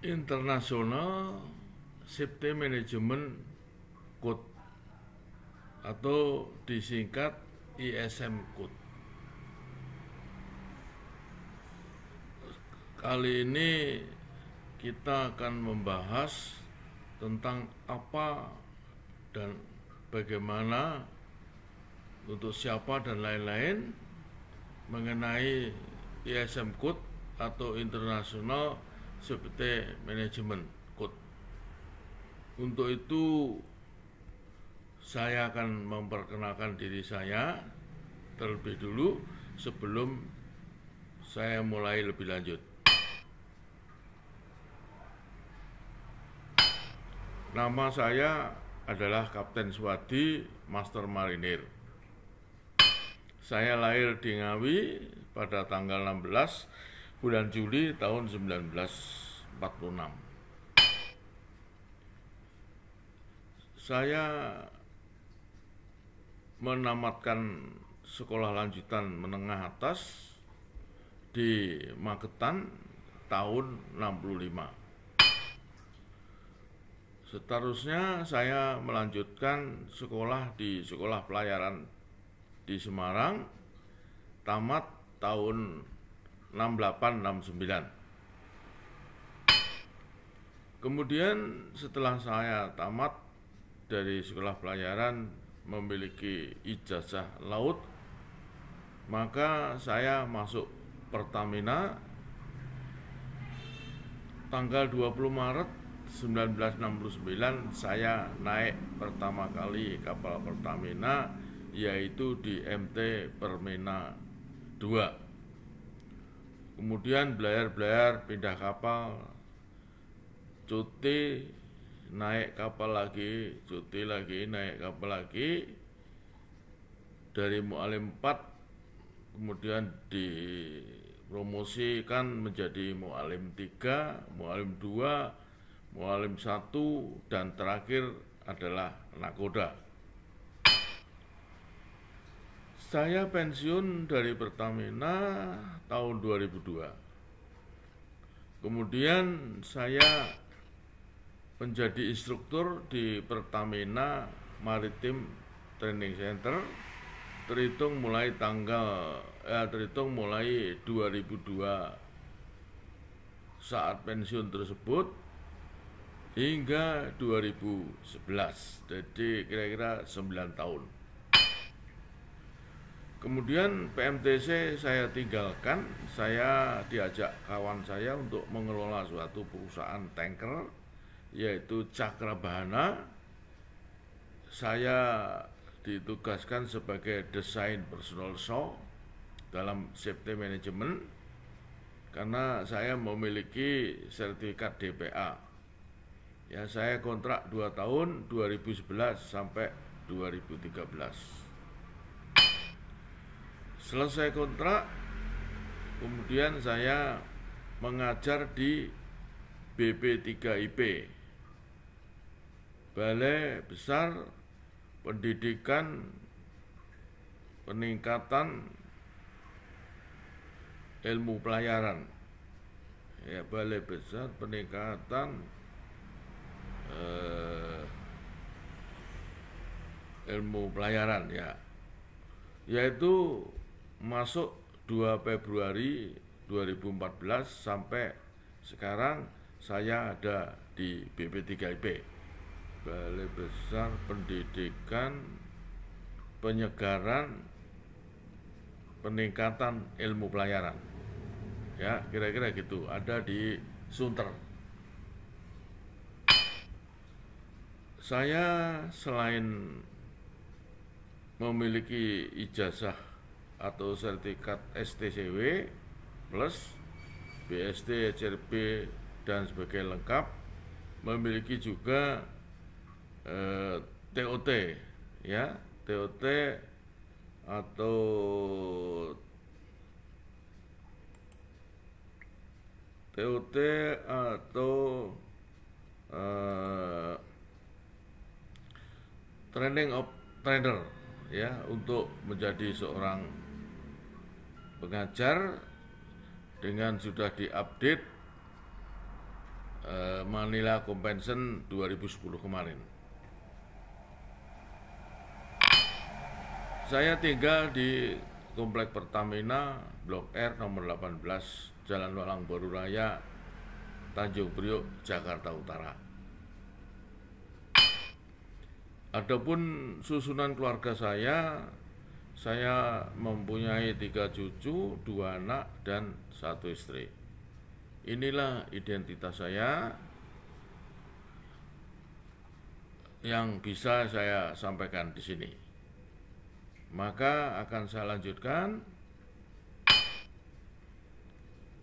International Safety Management Code atau disingkat ISM Code. Kali ini kita akan membahas tentang apa dan bagaimana, untuk siapa dan lain-lain mengenai ISM Code atau International Safety Management Code. Untuk itu saya akan memperkenalkan diri saya terlebih dulu sebelum saya mulai lebih lanjut. Nama saya adalah Kapten Suwadi, Master Marinir. Saya lahir di Ngawi pada tanggal 16 bulan Juli tahun 1946. Saya menamatkan sekolah lanjutan menengah atas di Magetan tahun 65. Seterusnya saya melanjutkan sekolah di Sekolah Pelayaran di Semarang, tamat tahun 68-69. Kemudian setelah saya tamat dari Sekolah Pelayaran memiliki ijazah laut, maka saya masuk Pertamina tanggal 20 Maret 1969. Saya naik pertama kali kapal Pertamina, yaitu di MT Permena 2. Kemudian belayar pindah kapal, cuti, naik kapal lagi, cuti lagi, naik kapal lagi. Dari Mu'alim 4 kemudian dipromosikan menjadi Mu'alim 3, Mu'alim 2, Mu'alim 1, dan terakhir adalah Nakoda. Saya pensiun dari Pertamina tahun 2002. Kemudian saya menjadi instruktur di Pertamina Maritime Training Center terhitung mulai 2002 saat pensiun tersebut hingga 2011, jadi kira-kira 9 tahun. Kemudian PMTC saya tinggalkan. Saya diajak kawan saya untuk mengelola suatu perusahaan tanker, yaitu Cakrabahana. Saya ditugaskan sebagai desain personal show dalam safety management karena saya memiliki sertifikat DPA. Ya, saya kontrak 2 tahun, 2011 sampai 2013. Selesai kontrak, kemudian saya mengajar di BP3IP, Balai Besar Pendidikan Peningkatan Ilmu Pelayaran. Ya, Balai Besar Peningkatan Ilmu Pelayaran, ya, yaitu masuk 2 Februari 2014 sampai sekarang saya ada di BP3IP, Balai Besar Pendidikan Penyegaran Peningkatan Ilmu Pelayaran. Ya, kira-kira gitu, ada di Sunter. Saya selain memiliki ijazah atau sertifikat STCW plus BSD, HRB, dan sebagainya lengkap, memiliki juga TOT, ya, TOT atau training of trainer, ya, untuk menjadi seorang pengajar dengan sudah diupdate Manila Convention 2010 kemarin. Saya tinggal di Komplek Pertamina Blok R nomor 18 Jalan Walang Baru Raya, Tanjung Priok, Jakarta Utara. Adapun susunan keluarga saya mempunyai 3 cucu, 2 anak, dan 1 istri. Inilah identitas saya yang bisa saya sampaikan di sini. Maka akan saya lanjutkan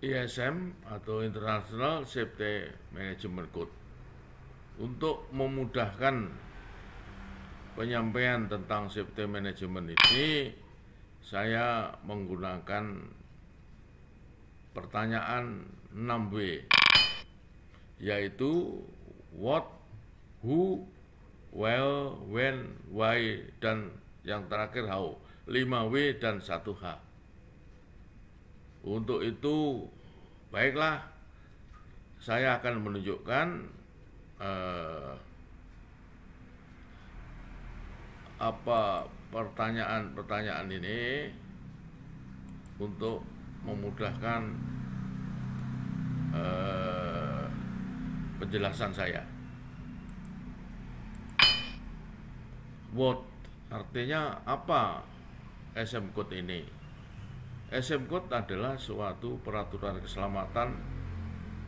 ISM atau International Safety Management Code. Untuk memudahkan penyampaian tentang safety management ini, saya menggunakan pertanyaan 6W, yaitu what, who, where, when, why, dan yang terakhir how. 5W dan 1H. Untuk itu, baiklah, saya akan menunjukkan apa pertanyaan-pertanyaan ini untuk memudahkan penjelasan saya. What artinya apa SM Code ini? SM Code adalah suatu peraturan keselamatan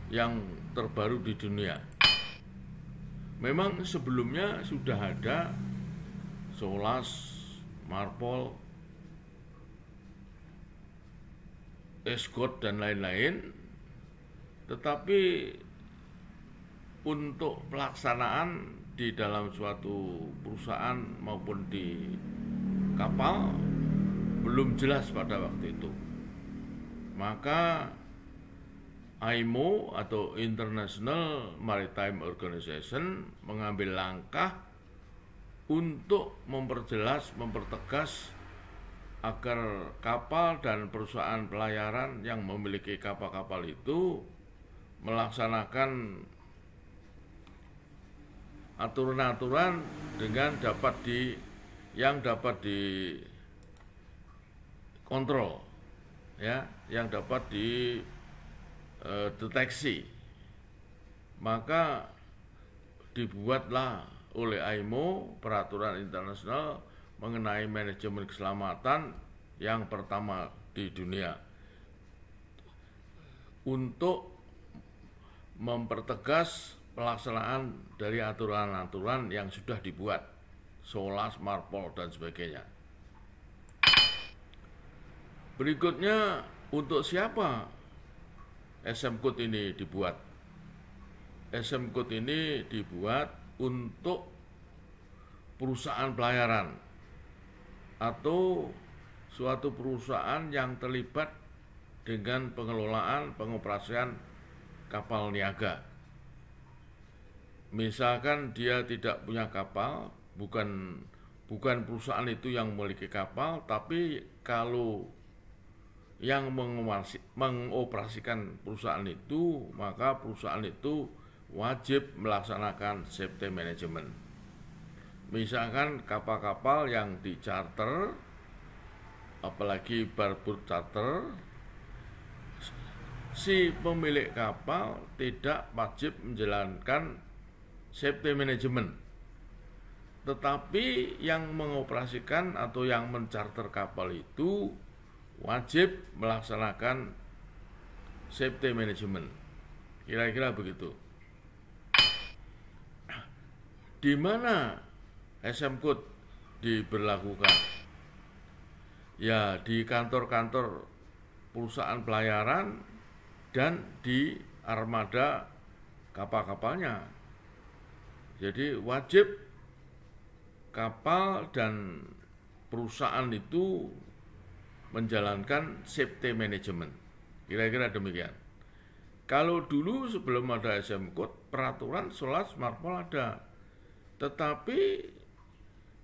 yang terbaru di dunia. Memang sebelumnya sudah ada SOLAS, MARPOL, ESCOT, dan lain-lain, tetapi untuk pelaksanaan di dalam suatu perusahaan maupun di kapal belum jelas pada waktu itu. Maka IMO atau International Maritime Organization mengambil langkah untuk memperjelas, mempertegas agar kapal dan perusahaan pelayaran yang memiliki kapal-kapal itu melaksanakan aturan-aturan dengan dapat dikontrol, ya, yang dapat dideteksi. Maka dibuatlah oleh IMO peraturan internasional mengenai manajemen keselamatan yang pertama di dunia untuk mempertegas pelaksanaan dari aturan-aturan yang sudah dibuat, SOLAS, MARPOL, dan sebagainya. Berikutnya, untuk siapa SM Code ini dibuat? SM Code ini dibuat untuk perusahaan pelayaran atau suatu perusahaan yang terlibat dengan pengelolaan pengoperasian kapal niaga. Misalkan dia tidak punya kapal, bukan perusahaan itu yang memiliki kapal, tapi kalau yang mengoperasikan perusahaan itu, maka perusahaan itu wajib melaksanakan safety management. Misalkan kapal-kapal yang di-charter, apalagi barboat charter, si pemilik kapal tidak wajib menjalankan safety management, tetapi yang mengoperasikan atau yang mencarter kapal itu wajib melaksanakan safety management. Kira-kira begitu. Di mana SM Code diberlakukan? Ya, di kantor-kantor perusahaan pelayaran dan di armada kapal-kapalnya. Jadi wajib kapal dan perusahaan itu menjalankan safety management. Kira-kira demikian. Kalau dulu sebelum ada SM Code, peraturan SOLAS, MARPOL ada. Tetapi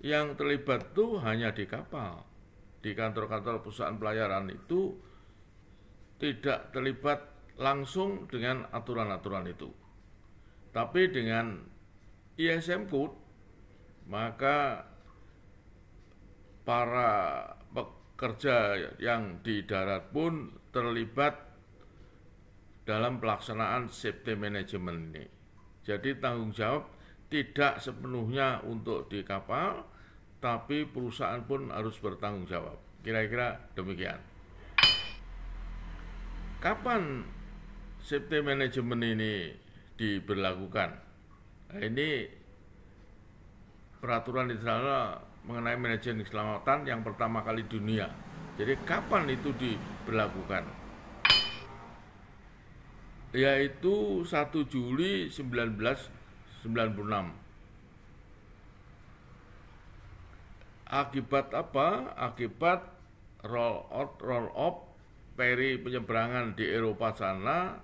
yang terlibat itu hanya di kapal. Di kantor-kantor perusahaan pelayaran itu tidak terlibat langsung dengan aturan-aturan itu. Tapi dengan ISM code, maka para pekerja yang di darat pun terlibat dalam pelaksanaan safety management ini. Jadi tanggung jawab tidak sepenuhnya untuk di kapal, tapi perusahaan pun harus bertanggung jawab. Kira-kira demikian. Kapan safety management ini diberlakukan? Nah, ini peraturan internasional mengenai manajemen keselamatan yang pertama kali di dunia. Jadi kapan itu diberlakukan? Yaitu 1 Juli 1996. Akibat apa? Akibat roll off peri penyeberangan di Eropa sana,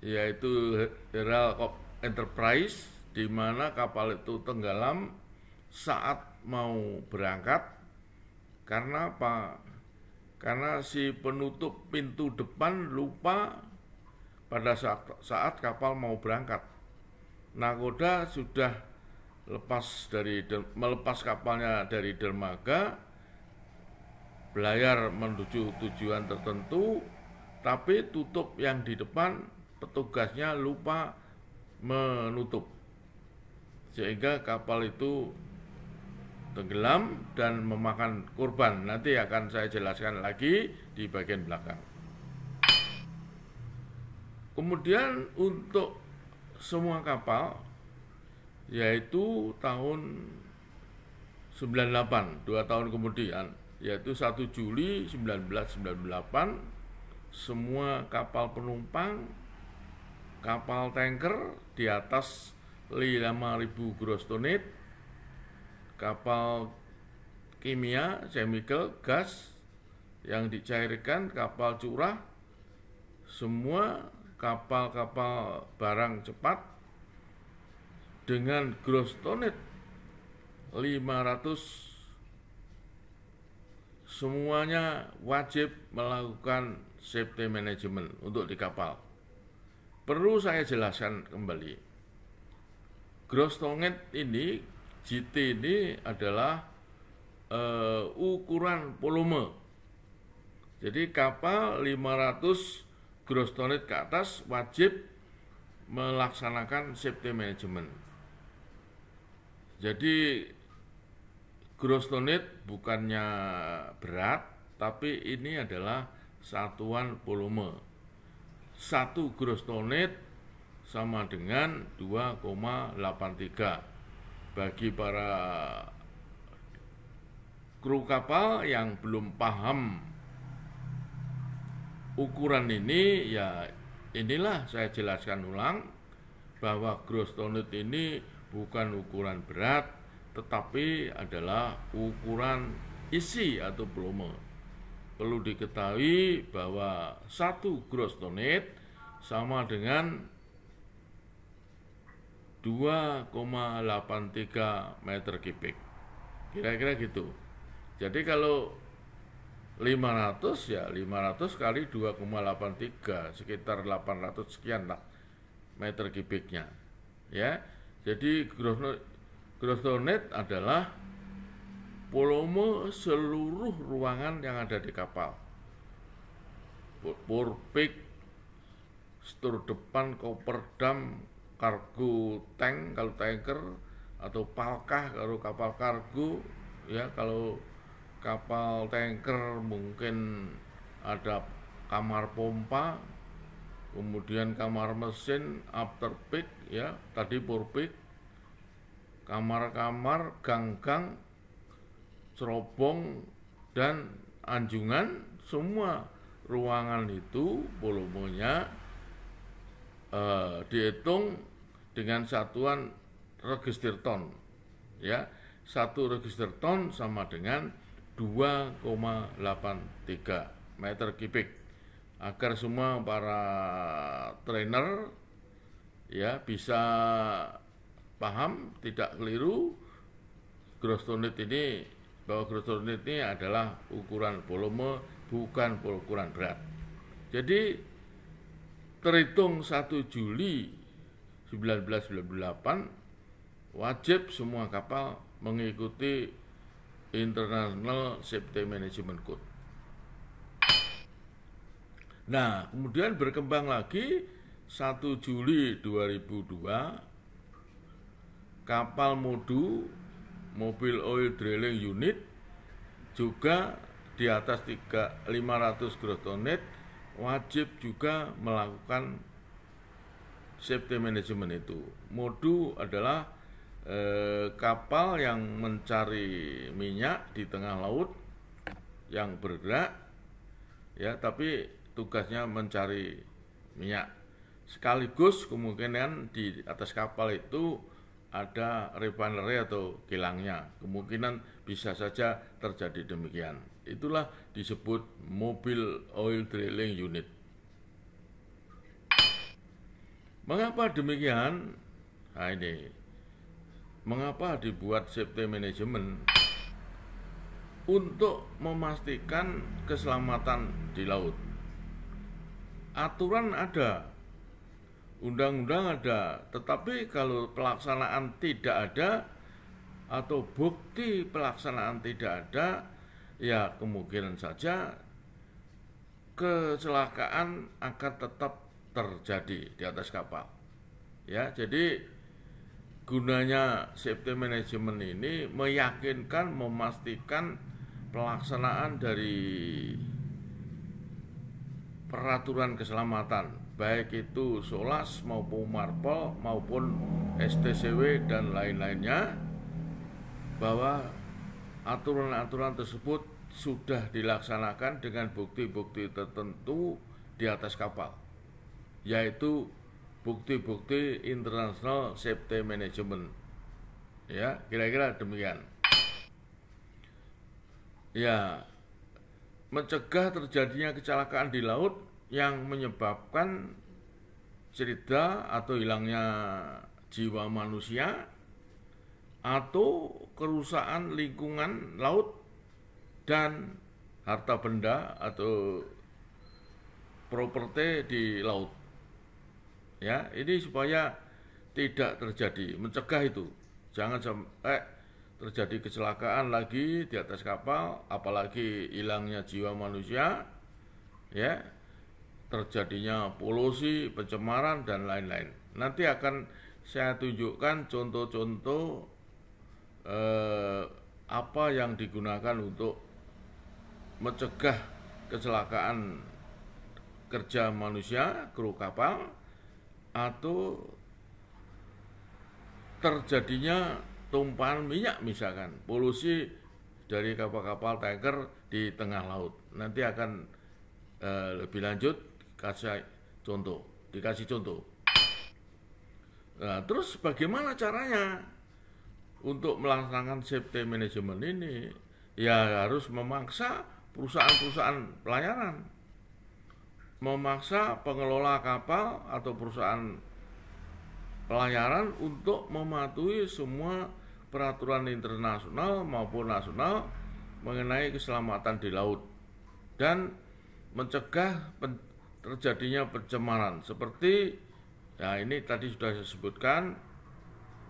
yaitu Herald Enterprise, di mana kapal itu tenggelam saat mau berangkat. Karena apa? Karena si penutup pintu depan lupa pada saat kapal mau berangkat. Nakoda sudah melepas kapalnya dari dermaga, belayar menuju tujuan tertentu, tapi tutup yang di depan petugasnya lupa menutup, sehingga kapal itu tenggelam dan memakan korban. Nanti akan saya jelaskan lagi di bagian belakang. Kemudian untuk semua kapal, yaitu tahun 98, 2 tahun kemudian, yaitu 1 Juli 1998, semua kapal penumpang, kapal tanker di atas 5.000 gross tonnage, kapal kimia, chemical, gas yang dicairkan, kapal curah, semua kapal-kapal barang cepat dengan gross tonnage 500, semuanya wajib melakukan safety management untuk di kapal. Perlu saya jelaskan kembali, gross tonnage ini, GT ini adalah ukuran volume. Jadi kapal 500 gross tonnage ke atas wajib melaksanakan safety management. Jadi gross tonnage bukannya berat, tapi ini adalah satuan volume. 1 gross tonnage sama dengan 2,83. Bagi para kru kapal yang belum paham ukuran ini, ya inilah saya jelaskan ulang bahwa gross tonnage ini bukan ukuran berat, tetapi adalah ukuran isi atau volume. Perlu diketahui bahwa 1 gross tonnage sama dengan 2,83 meter kubik. Kira-kira gitu. Jadi kalau 500 ya 500 kali 2,83, sekitar 800 sekian lah meter kubiknya. Ya. Jadi gross tonnage adalah volume seluruh ruangan yang ada di kapal. Purpik, stur depan, koperdam, kargo tank kalau tanker, atau palkah kalau kapal kargo, ya kalau kapal tanker mungkin ada kamar pompa, kemudian kamar mesin, afterpeak, ya tadi purpik, kamar-kamar, gang-gang, cerobong, dan anjungan, semua ruangan itu volumenya dihitung dengan satuan register ton, ya 1 register ton sama dengan 2,83 meter kubik. Agar semua para trainer ya bisa paham, tidak keliru, gross tonnage ini, bahwa gross tonnage ini adalah ukuran volume, bukan ukuran berat. Jadi terhitung 1 Juli 1998 wajib semua kapal mengikuti International Safety Management Code. Nah, kemudian berkembang lagi 1 Juli 2002 kapal MODU, Mobile Oil Drilling Unit, juga di atas 500 gross net wajib juga melakukan safety management itu. MODU adalah kapal yang mencari minyak di tengah laut yang bergerak, ya, tapi tugasnya mencari minyak. Sekaligus kemungkinan di atas kapal itu ada refinery atau kilangnya. Kemungkinan bisa saja terjadi demikian. Itulah disebut Mobile Oil Drilling Unit. Mengapa demikian? Nah ini, mengapa dibuat safety management? Untuk memastikan keselamatan di laut. Aturan ada, undang-undang ada, tetapi kalau pelaksanaan tidak ada atau bukti pelaksanaan tidak ada, ya kemungkinan saja kecelakaan akan tetap terjadi di atas kapal. Ya, jadi gunanya safety management ini meyakinkan, memastikan pelaksanaan dari peraturan keselamatan, baik itu SOLAS maupun MARPOL maupun STCW dan lain-lainnya, bahwa aturan-aturan tersebut sudah dilaksanakan dengan bukti-bukti tertentu di atas kapal, yaitu bukti-bukti International Safety Management. Ya, kira-kira demikian. Ya, mencegah terjadinya kecelakaan di laut yang menyebabkan cedera atau hilangnya jiwa manusia atau kerusakan lingkungan laut dan harta benda atau properti di laut. Ya, ini supaya tidak terjadi, mencegah itu. Jangan sampai terjadi kecelakaan lagi di atas kapal, apalagi hilangnya jiwa manusia, ya, terjadinya polusi, pencemaran dan lain-lain. Nanti akan saya tunjukkan contoh-contoh apa yang digunakan untuk mencegah kecelakaan kerja manusia, kru kapal, atau terjadinya tumpahan minyak, misalkan polusi dari kapal-kapal tanker di tengah laut. Nanti akan lebih lanjut dikasih contoh. Nah, terus bagaimana caranya untuk melaksanakan safety management ini? Ya harus memaksa perusahaan-perusahaan pelayaran, memaksa pengelola kapal atau perusahaan pelayaran untuk mematuhi semua peraturan internasional maupun nasional mengenai keselamatan di laut dan mencegah terjadinya pencemaran seperti, ya ini tadi sudah saya sebutkan,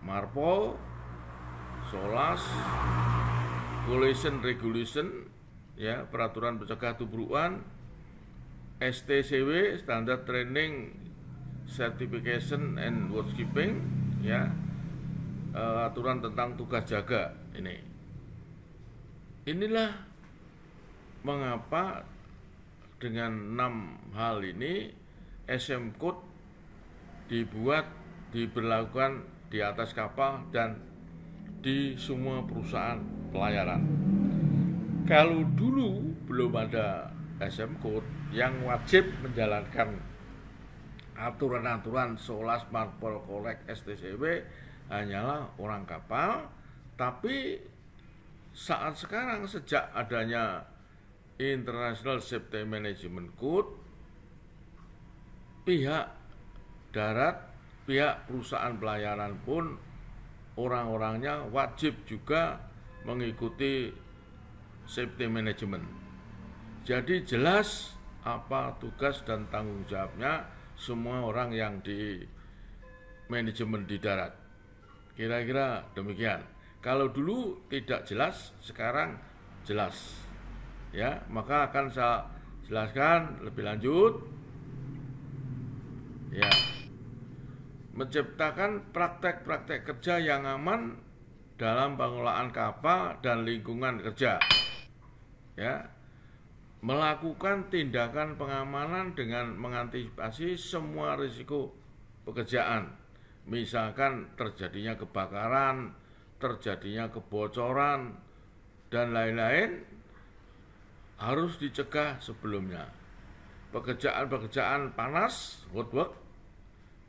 MARPOL, SOLAS, Collision Regulation, ya, peraturan pencegah tubrukan, STCW, Standard Training Certification and Watchkeeping, ya, aturan tentang tugas jaga ini. Inilah mengapa dengan 6 hal ini SM Code diberlakukan di atas kapal dan di semua perusahaan pelayaran. Kalau dulu belum ada SM Code yang wajib menjalankan aturan-aturan SOLAS, MARPOL, KOLEK, STCW hanyalah orang kapal, tapi saat sekarang sejak adanya International Safety Management Code, pihak darat, pihak perusahaan pelayaran pun orang-orangnya wajib juga mengikuti safety management. Jadi jelas apa tugas dan tanggung jawabnya semua orang yang manajemen di darat. Kira-kira demikian. Kalau dulu tidak jelas, sekarang jelas. Ya, maka akan saya jelaskan lebih lanjut. Ya, menciptakan praktek-praktek kerja yang aman dalam pengelolaan kapal dan lingkungan kerja. Ya, melakukan tindakan pengamanan dengan mengantisipasi semua risiko pekerjaan. Misalkan terjadinya kebakaran, terjadinya kebocoran, dan lain-lain harus dicegah sebelumnya. Pekerjaan-pekerjaan panas, hot work,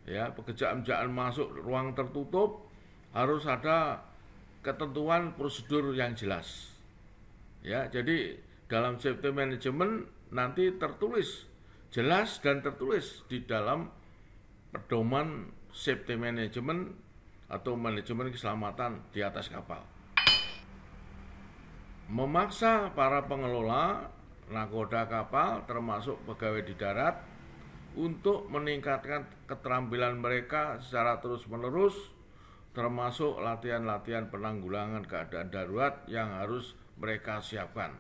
ya, pekerjaan-pekerjaan masuk ruang tertutup harus ada ketentuan prosedur yang jelas. Ya, jadi dalam safety management nanti tertulis jelas dan tertulis di dalam pedoman safety management atau manajemen keselamatan di atas kapal. Memaksa para pengelola nakoda kapal termasuk pegawai di darat untuk meningkatkan keterampilan mereka secara terus-menerus, termasuk latihan-latihan penanggulangan keadaan darurat yang harus mereka siapkan.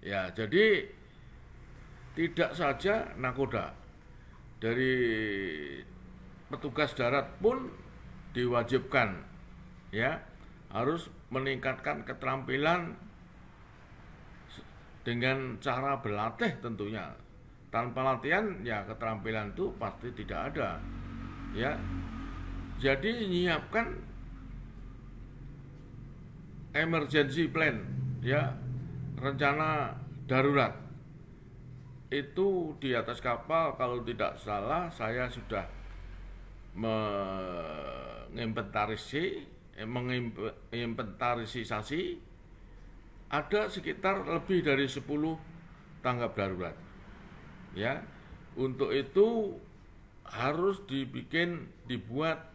Ya, jadi tidak saja nakoda, dari petugas darat pun diwajibkan, ya, harus meningkatkan keterampilan dengan cara berlatih tentunya. Tanpa latihan, ya keterampilan itu pasti tidak ada. Ya, jadi menyiapkan emergency plan, ya, rencana darurat. Itu di atas kapal, kalau tidak salah saya sudah menginventarisasi ada sekitar lebih dari 10 tanggap darurat. Ya, untuk itu harus dibuat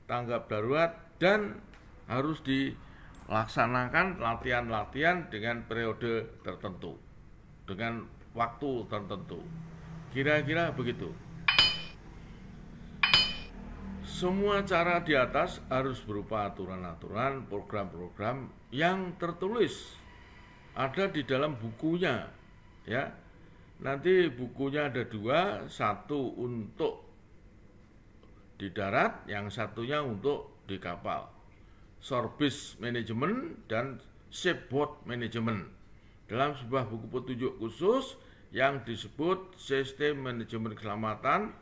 tanggap darurat dan harus dilaksanakan latihan-latihan dengan periode tertentu, dengan waktu tertentu. Kira-kira begitu. Semua cara di atas harus berupa aturan-aturan, program-program yang tertulis, ada di dalam bukunya, ya. Nanti bukunya ada 2, satu untuk di darat, yang satunya untuk di kapal. Service Management dan Shipboard Management. Dalam sebuah buku petunjuk khusus yang disebut Sistem Manajemen Keselamatan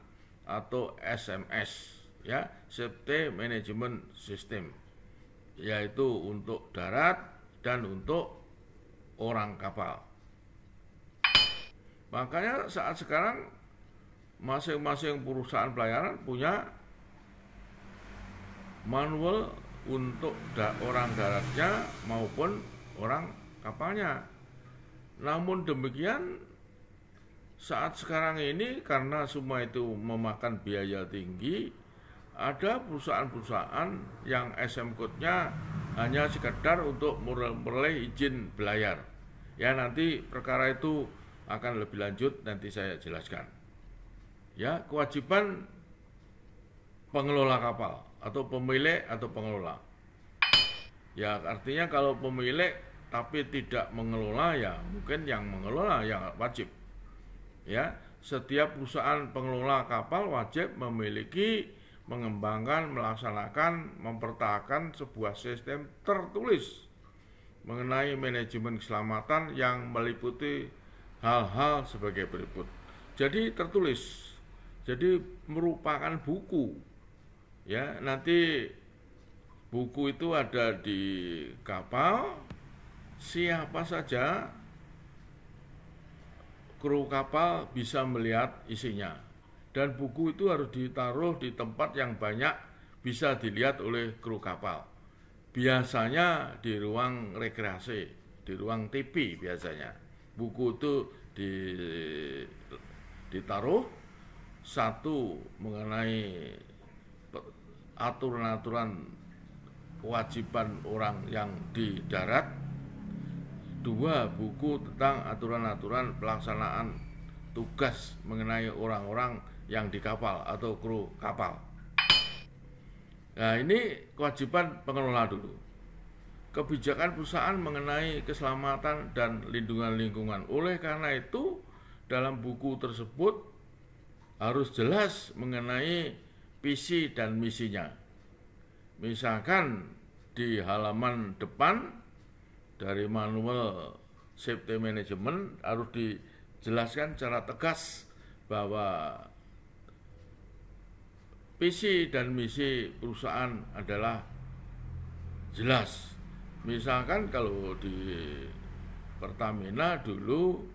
atau SMS, ya, Safety Management System, yaitu untuk darat dan untuk orang kapal. Makanya saat sekarang masing-masing perusahaan pelayaran punya manual untuk orang daratnya maupun orang kapalnya. Namun demikian, saat sekarang ini karena semua itu memakan biaya tinggi, ada perusahaan-perusahaan yang SM Code-nya hanya sekedar untuk memperoleh izin belayar. Ya, nanti perkara itu akan lebih lanjut nanti saya jelaskan. Ya, kewajiban pengelola kapal atau pemilik atau pengelola. Ya, artinya kalau pemilik tapi tidak mengelola, ya mungkin yang mengelola yang wajib. Ya, setiap perusahaan pengelola kapal wajib memiliki, mengembangkan, melaksanakan, mempertahankan sebuah sistem tertulis mengenai manajemen keselamatan yang meliputi hal-hal sebagai berikut. Jadi tertulis, jadi merupakan buku. Ya, nanti buku itu ada di kapal, siapa saja kru kapal bisa melihat isinya. Dan buku itu harus ditaruh di tempat yang banyak bisa dilihat oleh kru kapal. Biasanya di ruang rekreasi, di ruang TV biasanya. Buku itu ditaruh, satu mengenai aturan-aturan kewajiban orang yang di darat, 2 buku tentang aturan-aturan pelaksanaan tugas mengenai orang-orang yang di kapal atau kru kapal. Nah, ini kewajiban pengelola dulu. Kebijakan perusahaan mengenai keselamatan dan lindungan lingkungan. Oleh karena itu, dalam buku tersebut harus jelas mengenai visi dan misinya. Misalkan di halaman depan dari manual safety management harus dijelaskan secara tegas bahwa visi dan misi perusahaan adalah jelas. Misalkan kalau di Pertamina dulu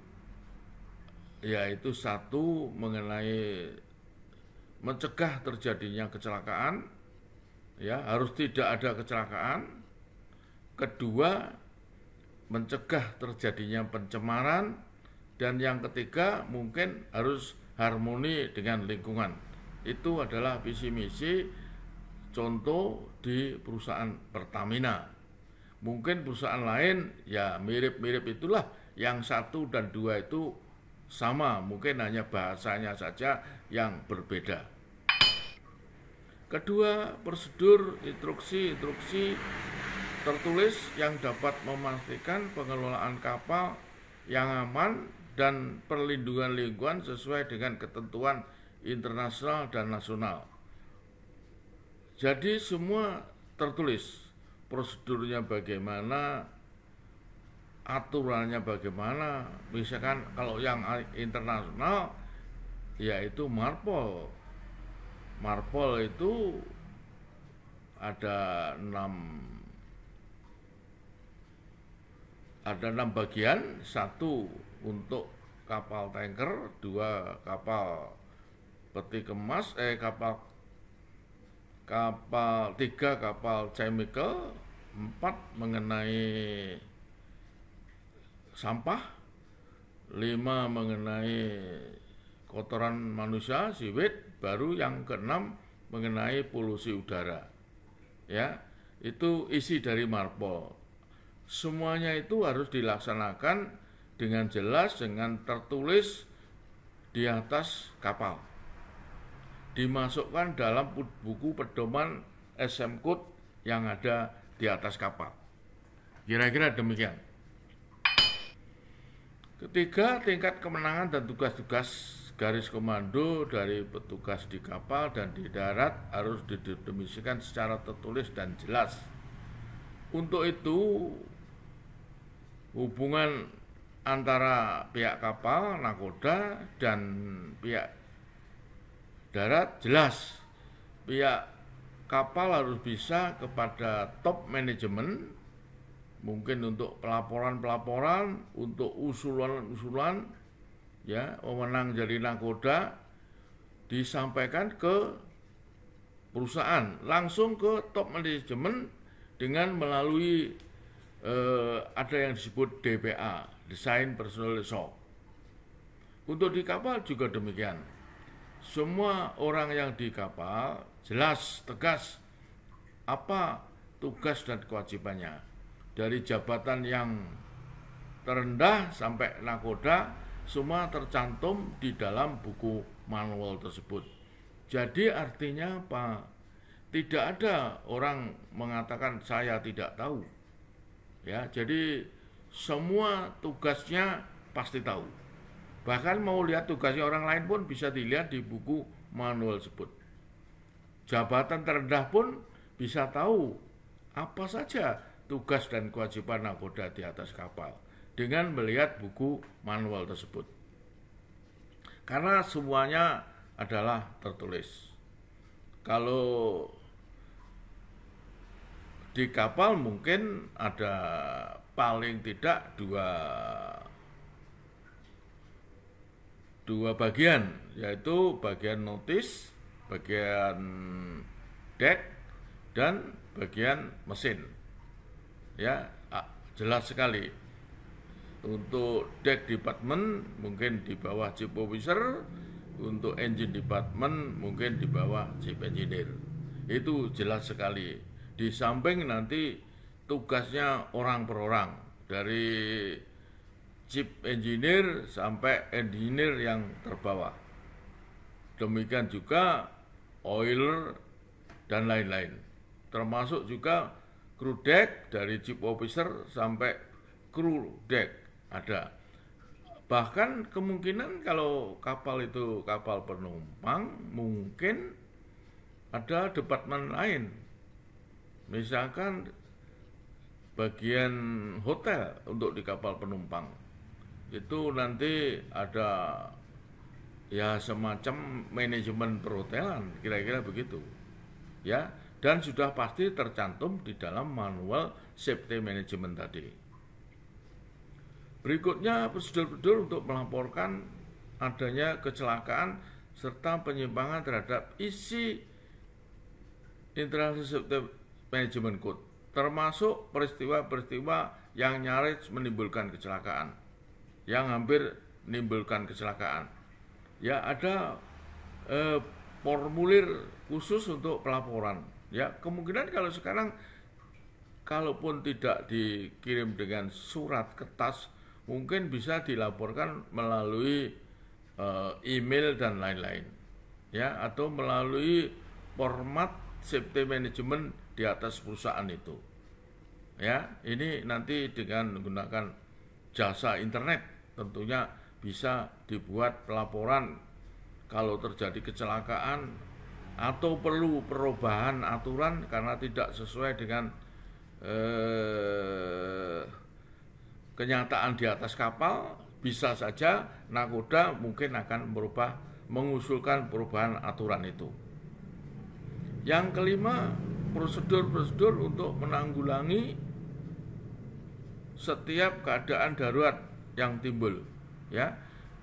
yaitu satu mengenai mencegah terjadinya kecelakaan, ya harus tidak ada kecelakaan. Kedua, mencegah terjadinya pencemaran, dan yang ketiga mungkin harus harmoni dengan lingkungan. Itu adalah visi misi contoh di perusahaan Pertamina. Mungkin perusahaan lain ya mirip-mirip itulah, yang 1 dan 2 itu sama, mungkin hanya bahasanya saja yang berbeda. Kedua, prosedur instruksi tertulis yang dapat memastikan pengelolaan kapal yang aman dan perlindungan lingkungan sesuai dengan ketentuan internasional dan nasional. Jadi semua tertulis, prosedurnya bagaimana, aturannya bagaimana. Misalkan kalau yang internasional yaitu MARPOL. MARPOL itu ada 6 bagian. 1 untuk kapal tanker, 2 kapal peti kemas, 3 kapal chemical, 4 mengenai sampah, 5 mengenai kotoran manusia, siwit, baru yang ke-6 mengenai polusi udara. Ya, itu isi dari MARPOL. Semuanya itu harus dilaksanakan dengan jelas, dengan tertulis di atas kapal. Dimasukkan dalam buku pedoman SM Code yang ada di atas kapal. Kira-kira demikian. Ketiga, tingkat kemenangan dan tugas-tugas garis komando dari petugas di kapal dan di darat harus didefinisikan secara tertulis dan jelas. Untuk itu, hubungan antara pihak kapal, nakoda, dan pihak darat jelas. Pihak kapal harus bisa kepada top manajemen, mungkin untuk pelaporan-pelaporan, untuk usulan-usulan, ya, wewenang dari nakoda disampaikan ke perusahaan, langsung ke top manajemen dengan melalui ada yang disebut DPA, Design Personnel Shop. Untuk di kapal juga demikian. Semua orang yang di kapal jelas, tegas apa tugas dan kewajibannya. Dari jabatan yang terendah sampai nakoda, semua tercantum di dalam buku manual tersebut. Jadi artinya apa? Tidak ada orang mengatakan saya tidak tahu. Ya, jadi semua tugasnya pasti tahu. Bahkan mau lihat tugasnya orang lain pun bisa dilihat di buku manual tersebut. Jabatan terendah pun bisa tahu apa saja tugas dan kewajiban nakoda di atas kapal dengan melihat buku manual tersebut. Karena semuanya adalah tertulis. Kalau di kapal mungkin ada paling tidak dua bagian, yaitu bagian notis, bagian deck, dan bagian mesin. Ya, jelas sekali. Untuk deck department mungkin di bawah chief officer, untuk engine department mungkin di bawah chief engineer. Itu jelas sekali. Di samping nanti tugasnya orang per orang, dari chief engineer sampai engineer yang terbawah. Demikian juga oiler dan lain-lain. termasuk juga crew deck dari chief officer sampai crew deck ada. Bahkan kemungkinan kalau kapal itu kapal penumpang mungkin ada departemen lain, misalkan bagian hotel untuk di kapal penumpang itu nanti ada ya semacam manajemen perhotelan, kira-kira begitu ya, dan sudah pasti tercantum di dalam manual safety management tadi. Berikutnya prosedur-prosedur untuk melaporkan adanya kecelakaan serta penyimpangan terhadap isi International Safety Management Code, termasuk peristiwa-peristiwa yang nyaris menimbulkan kecelakaan, yang hampir menimbulkan kecelakaan. Ya, ada formulir khusus untuk pelaporan. Ya, kemungkinan kalau sekarang kalaupun tidak dikirim dengan surat kertas, mungkin bisa dilaporkan melalui email dan lain-lain, ya, atau melalui format safety management di atas perusahaan itu. Ya, ini nanti dengan menggunakan jasa internet tentunya bisa dibuat pelaporan kalau terjadi kecelakaan atau perlu perubahan aturan karena tidak sesuai dengan kenyataan di atas kapal, bisa saja nakoda mungkin akan mengusulkan perubahan aturan itu. Yang kelima, prosedur-prosedur untuk menanggulangi setiap keadaan darurat yang timbul. Ya,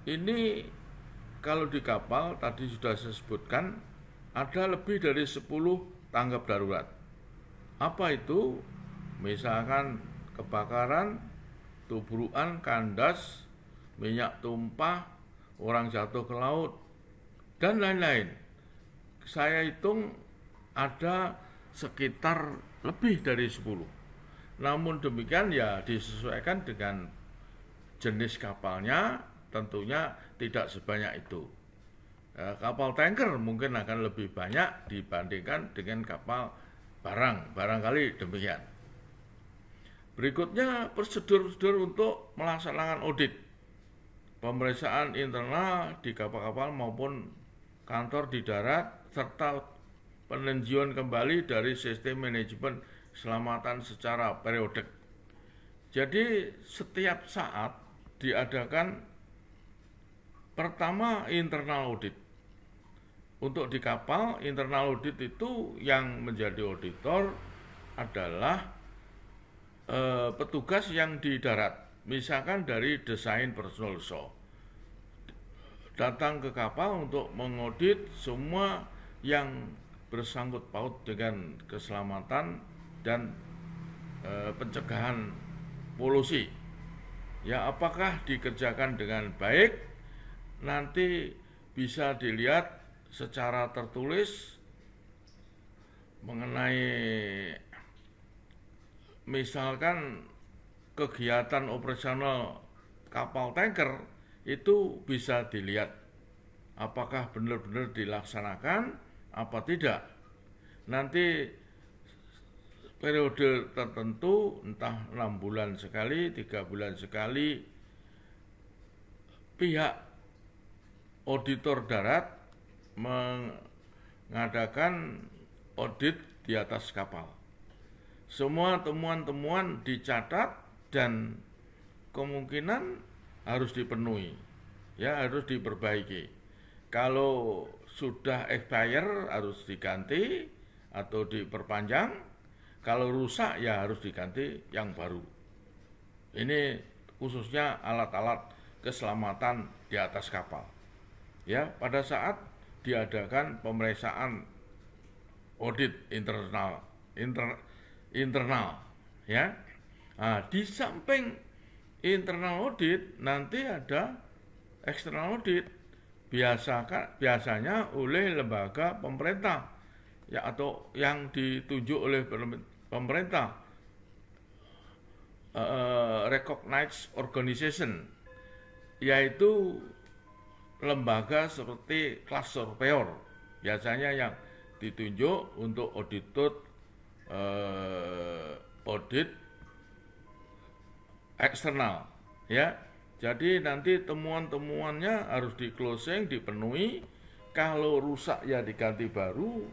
ini kalau di kapal tadi sudah saya sebutkan ada lebih dari 10 tanggap darurat. Apa itu? Misalkan kebakaran, tubrukan, kandas, minyak tumpah, orang jatuh ke laut, dan lain-lain. Saya hitung ada sekitar lebih dari 10. Namun demikian ya disesuaikan dengan jenis kapalnya, tentunya tidak sebanyak itu. Kapal tanker mungkin akan lebih banyak dibandingkan dengan kapal barangkali demikian. Berikutnya prosedur-prosedur untuk melaksanakan audit, pemeriksaan internal di kapal-kapal maupun kantor di darat, serta peninjauan kembali dari sistem manajemen keselamatan secara periodik. Jadi setiap saat diadakan pertama internal audit. Untuk di kapal, internal audit itu yang menjadi auditor adalah petugas yang di darat, misalkan dari desain personal show, datang ke kapal untuk mengaudit semua yang bersangkut paut dengan keselamatan dan pencegahan polusi. Ya, apakah dikerjakan dengan baik? Nanti bisa dilihat secara tertulis mengenai misalkan kegiatan operasional kapal tanker itu bisa dilihat apakah benar-benar dilaksanakan apa tidak. Nanti periode tertentu, entah 6 bulan sekali, 3 bulan sekali, pihak auditor darat mengadakan audit di atas kapal. Semua temuan-temuan dicatat dan kemungkinan harus dipenuhi, ya, harus diperbaiki. Kalau sudah expire harus diganti atau diperpanjang. Kalau rusak ya harus diganti yang baru. Ini khususnya alat-alat keselamatan di atas kapal. Ya, pada saat diadakan pemeriksaan audit internal, ya. Nah, di samping internal audit nanti ada external audit, biasanya oleh lembaga pemerintah, ya, atau yang ditunjuk oleh pemerintah, recognized organization, yaitu lembaga seperti class surveyor, biasanya yang ditunjuk untuk audit eksternal, ya. Jadi nanti temuan-temuannya harus di closing, dipenuhi. Kalau rusak ya diganti baru.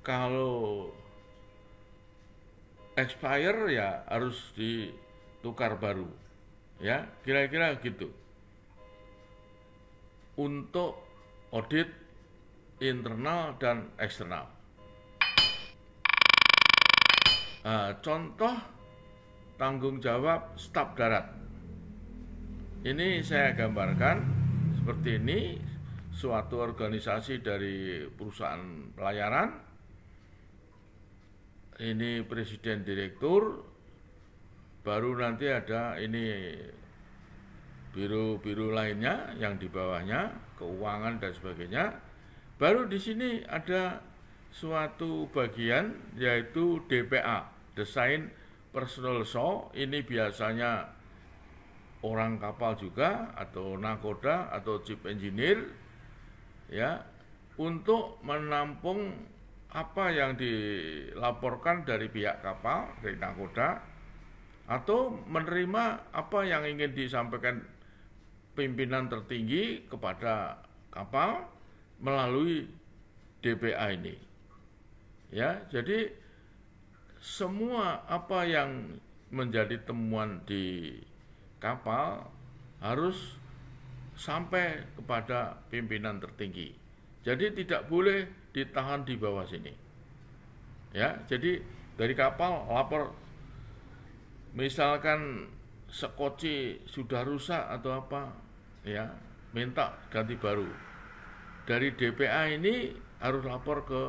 Kalau expire ya harus ditukar baru. Ya, kira-kira gitu. Untuk audit internal dan eksternal. Contoh tanggung jawab staf darat. Ini saya gambarkan seperti ini, suatu organisasi dari perusahaan pelayaran. Ini presiden direktur, baru nanti ada ini biro-biro lainnya yang di bawahnya, keuangan dan sebagainya. Baru di sini ada suatu bagian yaitu DPA, Design Personal Show. Ini biasanya orang kapal juga atau nakoda atau chief engineer, ya, untuk menampung apa yang dilaporkan dari pihak kapal, dari nakoda, atau menerima apa yang ingin disampaikan pimpinan tertinggi kepada kapal melalui DPA ini. Ya, jadi semua apa yang menjadi temuan di kapal harus sampai kepada pimpinan tertinggi. Jadi tidak boleh ditahan di bawah sini. Ya, jadi dari kapal lapor, misalkan sekoci sudah rusak atau apa, ya, minta ganti baru. Dari DPA ini harus lapor ke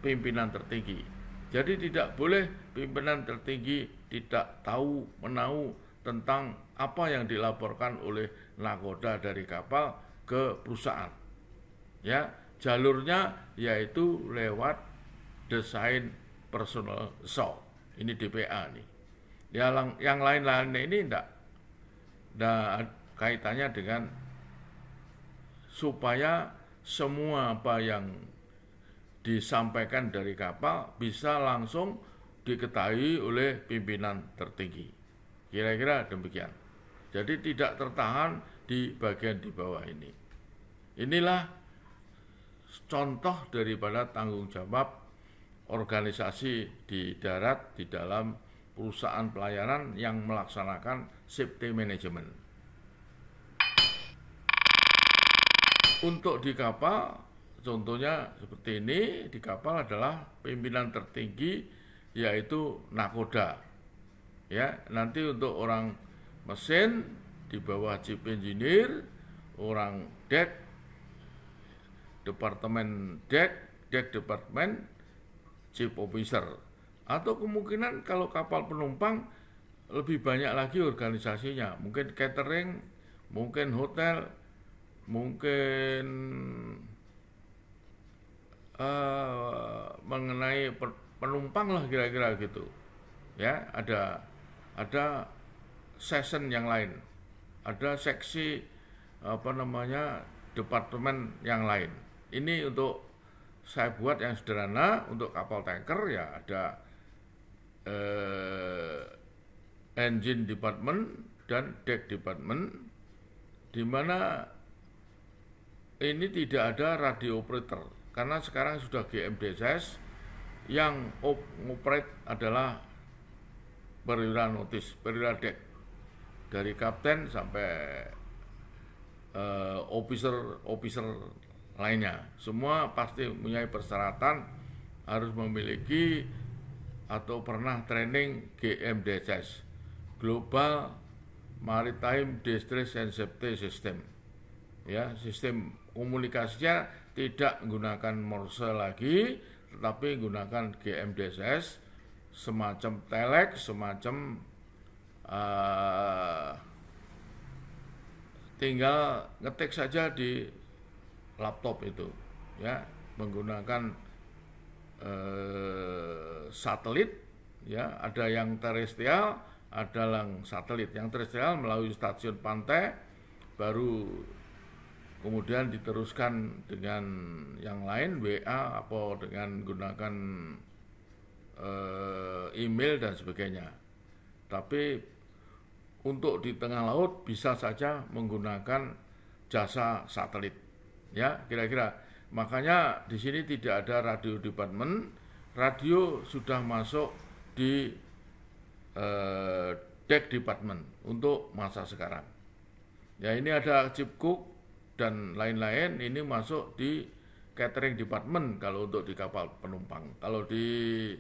pimpinan tertinggi. Jadi tidak boleh pimpinan tertinggi tidak tahu menahu tentang apa yang dilaporkan oleh nakoda dari kapal ke perusahaan. Ya, jalurnya yaitu lewat desain personal show. Ini DPA nih. Yang lain-lainnya ini enggak kaitannya dengan supaya semua apa yang disampaikan dari kapal bisa langsung diketahui oleh pimpinan tertinggi. Kira-kira demikian. Jadi tidak tertahan di bagian di bawah ini. Inilah contoh daripada tanggung jawab organisasi di darat di dalam perusahaan pelayaran yang melaksanakan safety management. Untuk di kapal, contohnya seperti ini, di kapal adalah pimpinan tertinggi yaitu nakoda. Ya, nanti untuk orang mesin di bawah chief engineer, orang deck, departemen deck departemen, chief officer. Atau kemungkinan kalau kapal penumpang lebih banyak lagi organisasinya, mungkin catering, mungkin hotel, mungkin mengenai penumpang lah kira-kira gitu. Ya, ada session yang lain, ada seksi departemen yang lain. Ini untuk saya buat yang sederhana. Untuk kapal tanker ya ada engine department dan deck department, di mana ini tidak ada radio operator karena sekarang sudah GMDSS. Yang operate adalah perwira notis, perwira deck, dari kapten sampai officer lainnya. Semua pasti mempunyai persyaratan harus memiliki atau pernah training GMDSS, Global Maritime Distress and Safety System. Ya, sistem komunikasinya tidak menggunakan Morse lagi, tetapi menggunakan GMDSS, semacam telex, semacam tinggal ngetik saja di laptop itu, ya, menggunakan satelit, ya, ada yang terestrial, ada yang satelit. Yang terestrial melalui stasiun pantai, baru kemudian diteruskan dengan yang lain, WA atau dengan menggunakan email dan sebagainya. Tapi untuk di tengah laut bisa saja menggunakan jasa satelit. Ya, kira-kira. Makanya di sini tidak ada radio department. Radio sudah masuk di deck department untuk masa sekarang. Ya, ini ada chip cook dan lain-lain, ini masuk di catering department kalau untuk di kapal penumpang. Kalau di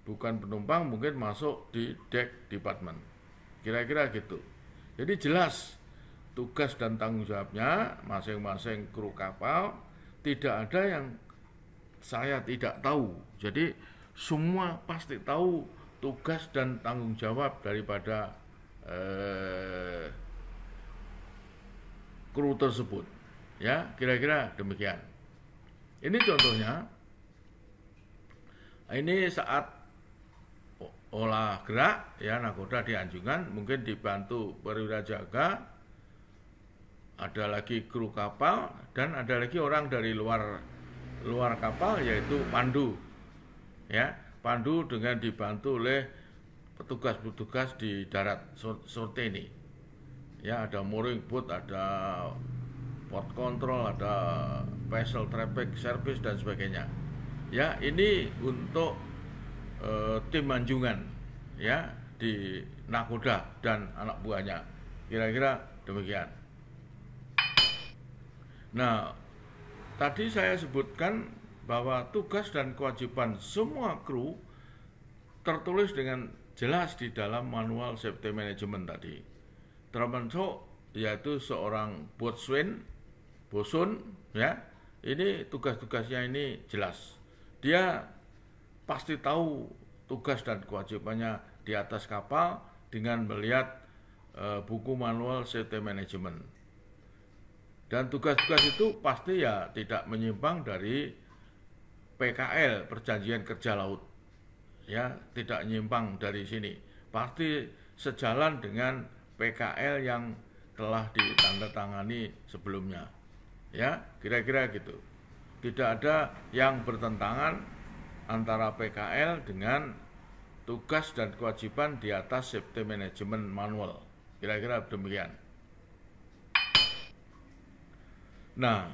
bukan penumpang mungkin masuk di deck department. Kira-kira gitu. Jadi jelas tugas dan tanggung jawabnya masing-masing kru kapal, tidak ada yang saya tidak tahu. Jadi semua pasti tahu tugas dan tanggung jawab daripada kru tersebut. Ya, kira-kira demikian. Ini contohnya. Ini saat olah gerak, ya, nakoda di Anjungan, mungkin dibantu perwira jaga, ada lagi kru kapal, dan ada lagi orang dari luar kapal, yaitu pandu. Ya, pandu dengan dibantu oleh petugas-petugas di darat seperti ini. Ya, ada mooring boat, ada port control, ada vessel traffic service dan sebagainya. Ya, ini untuk tim Anjungan, ya, di nakoda dan anak buahnya. Kira-kira demikian. Nah, tadi saya sebutkan bahwa tugas dan kewajiban semua kru tertulis dengan jelas di dalam manual safety management tadi. Termasuk yaitu seorang bosun, ya. Ini tugas-tugasnya ini jelas. Dia pasti tahu tugas dan kewajibannya di atas kapal dengan melihat buku manual safety management. Dan tugas-tugas itu pasti ya tidak menyimpang dari PKL, Perjanjian Kerja Laut. Ya, tidak menyimpang dari sini. Pasti sejalan dengan PKL yang telah ditandatangani sebelumnya. Ya, kira-kira gitu. Tidak ada yang bertentangan antara PKL dengan tugas dan kewajiban di atas safety management manual. Kira-kira demikian. Nah,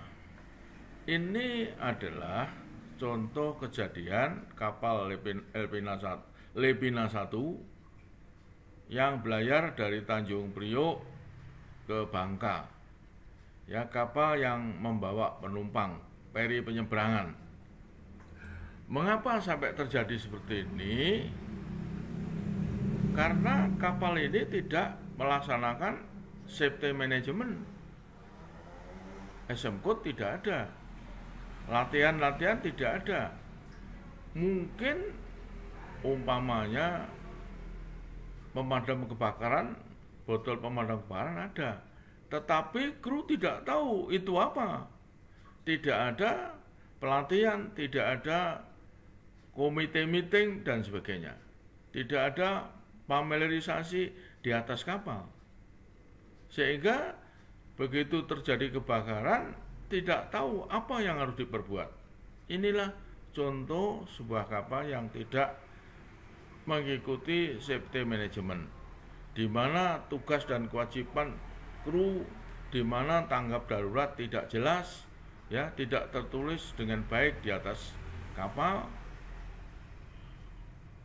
ini adalah contoh kejadian kapal Lepina 1 yang belayar dari Tanjung Priok ke Bangka. Ya, kapal yang membawa penumpang, peri penyeberangan. Mengapa sampai terjadi seperti ini? Karena kapal ini tidak melaksanakan safety management. SMCode tidak ada. Latihan-latihan tidak ada. Mungkin umpamanya pemadam kebakaran, botol pemadam kebakaran ada. Tetapi kru tidak tahu itu apa. Tidak ada pelatihan, tidak ada komite meeting dan sebagainya. Tidak ada familiarisasi di atas kapal. Sehingga begitu terjadi kebakaran tidak tahu apa yang harus diperbuat. Inilah contoh sebuah kapal yang tidak mengikuti safety management, di mana tugas dan kewajiban kru, di mana tanggap darurat tidak jelas, ya, tidak tertulis dengan baik di atas kapal,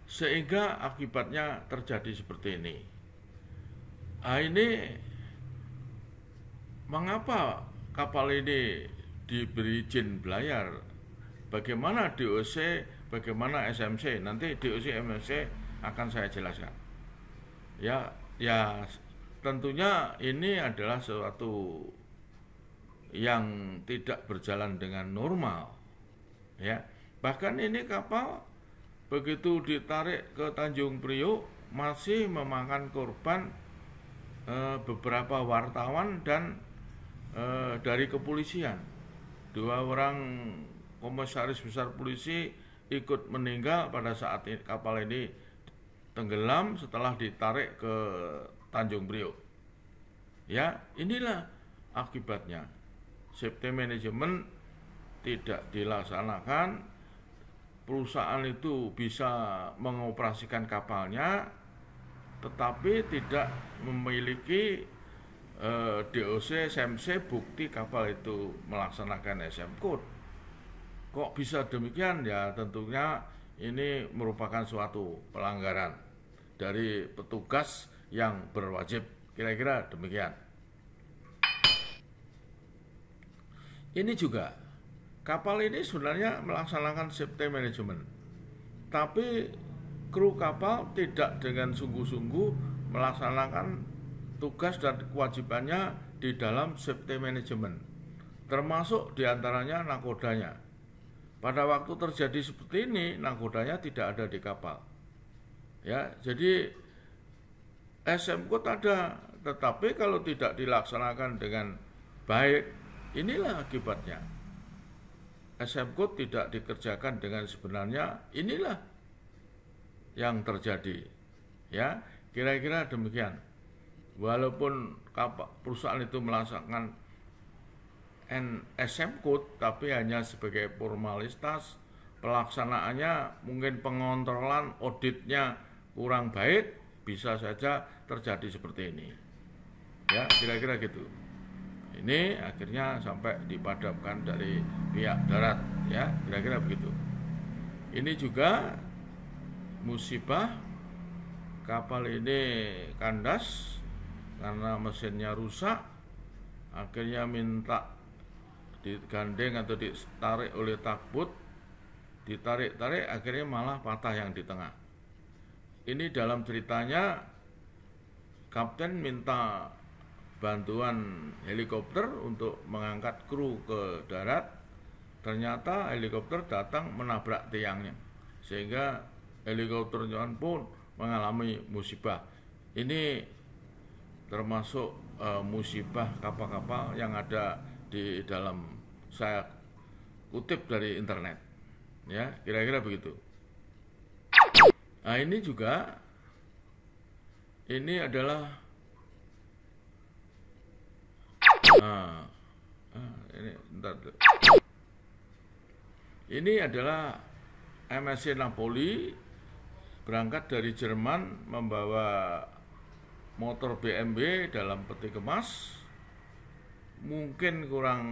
sehingga akibatnya terjadi seperti ini. Nah, ini mengapa kapal ini diberi izin belayar? Bagaimana DOC, bagaimana SMC? Nanti DOC, SMC akan saya jelaskan. Ya, tentunya ini adalah sesuatu yang tidak berjalan dengan normal. Ya, bahkan ini kapal begitu ditarik ke Tanjung Priok masih memakan korban beberapa wartawan dan dari kepolisian. 2 orang komisaris besar polisi ikut meninggal pada saat kapal ini tenggelam setelah ditarik ke Tanjung Priok. Ya, inilah akibatnya. Safety management tidak dilaksanakan, perusahaan itu bisa mengoperasikan kapalnya, tetapi tidak memiliki DOC, SMC, bukti kapal itu melaksanakan SM Code. Kok bisa demikian? Ya tentunya ini merupakan suatu pelanggaran dari petugas yang berwajib. Kira-kira demikian. Ini juga, kapal ini sebenarnya melaksanakan safety management, tapi kru kapal tidak dengan sungguh-sungguh melaksanakan tugas dan kewajibannya di dalam safety management, termasuk diantaranya nakodanya. Pada waktu terjadi seperti ini, nakodanya tidak ada di kapal. Ya, jadi SM Code ada, tetapi kalau tidak dilaksanakan dengan baik, inilah akibatnya. SM Code tidak dikerjakan dengan sebenarnya, inilah yang terjadi. Ya, kira-kira demikian. Walaupun perusahaan itu melaksanakan SM Code, tapi hanya sebagai formalitas, pelaksanaannya mungkin pengontrolan auditnya kurang baik, bisa saja terjadi seperti ini. Ya, kira-kira gitu. Ini akhirnya sampai dipadamkan dari pihak darat, ya, kira-kira begitu. Ini juga musibah, kapal ini kandas karena mesinnya rusak, akhirnya minta digandeng atau ditarik oleh takbut, ditarik-tarik, akhirnya malah patah yang di tengah. Ini dalam ceritanya, kapten minta bantuan helikopter untuk mengangkat kru ke darat, ternyata helikopter datang menabrak tiangnya, sehingga helikopternya pun mengalami musibah. Ini termasuk musibah kapal-kapal yang ada di dalam, saya kutip dari internet, ya, kira-kira begitu. Nah, ini juga, ini adalah ini adalah MSC Napoli berangkat dari Jerman membawa motor BMW dalam peti kemas, mungkin kurang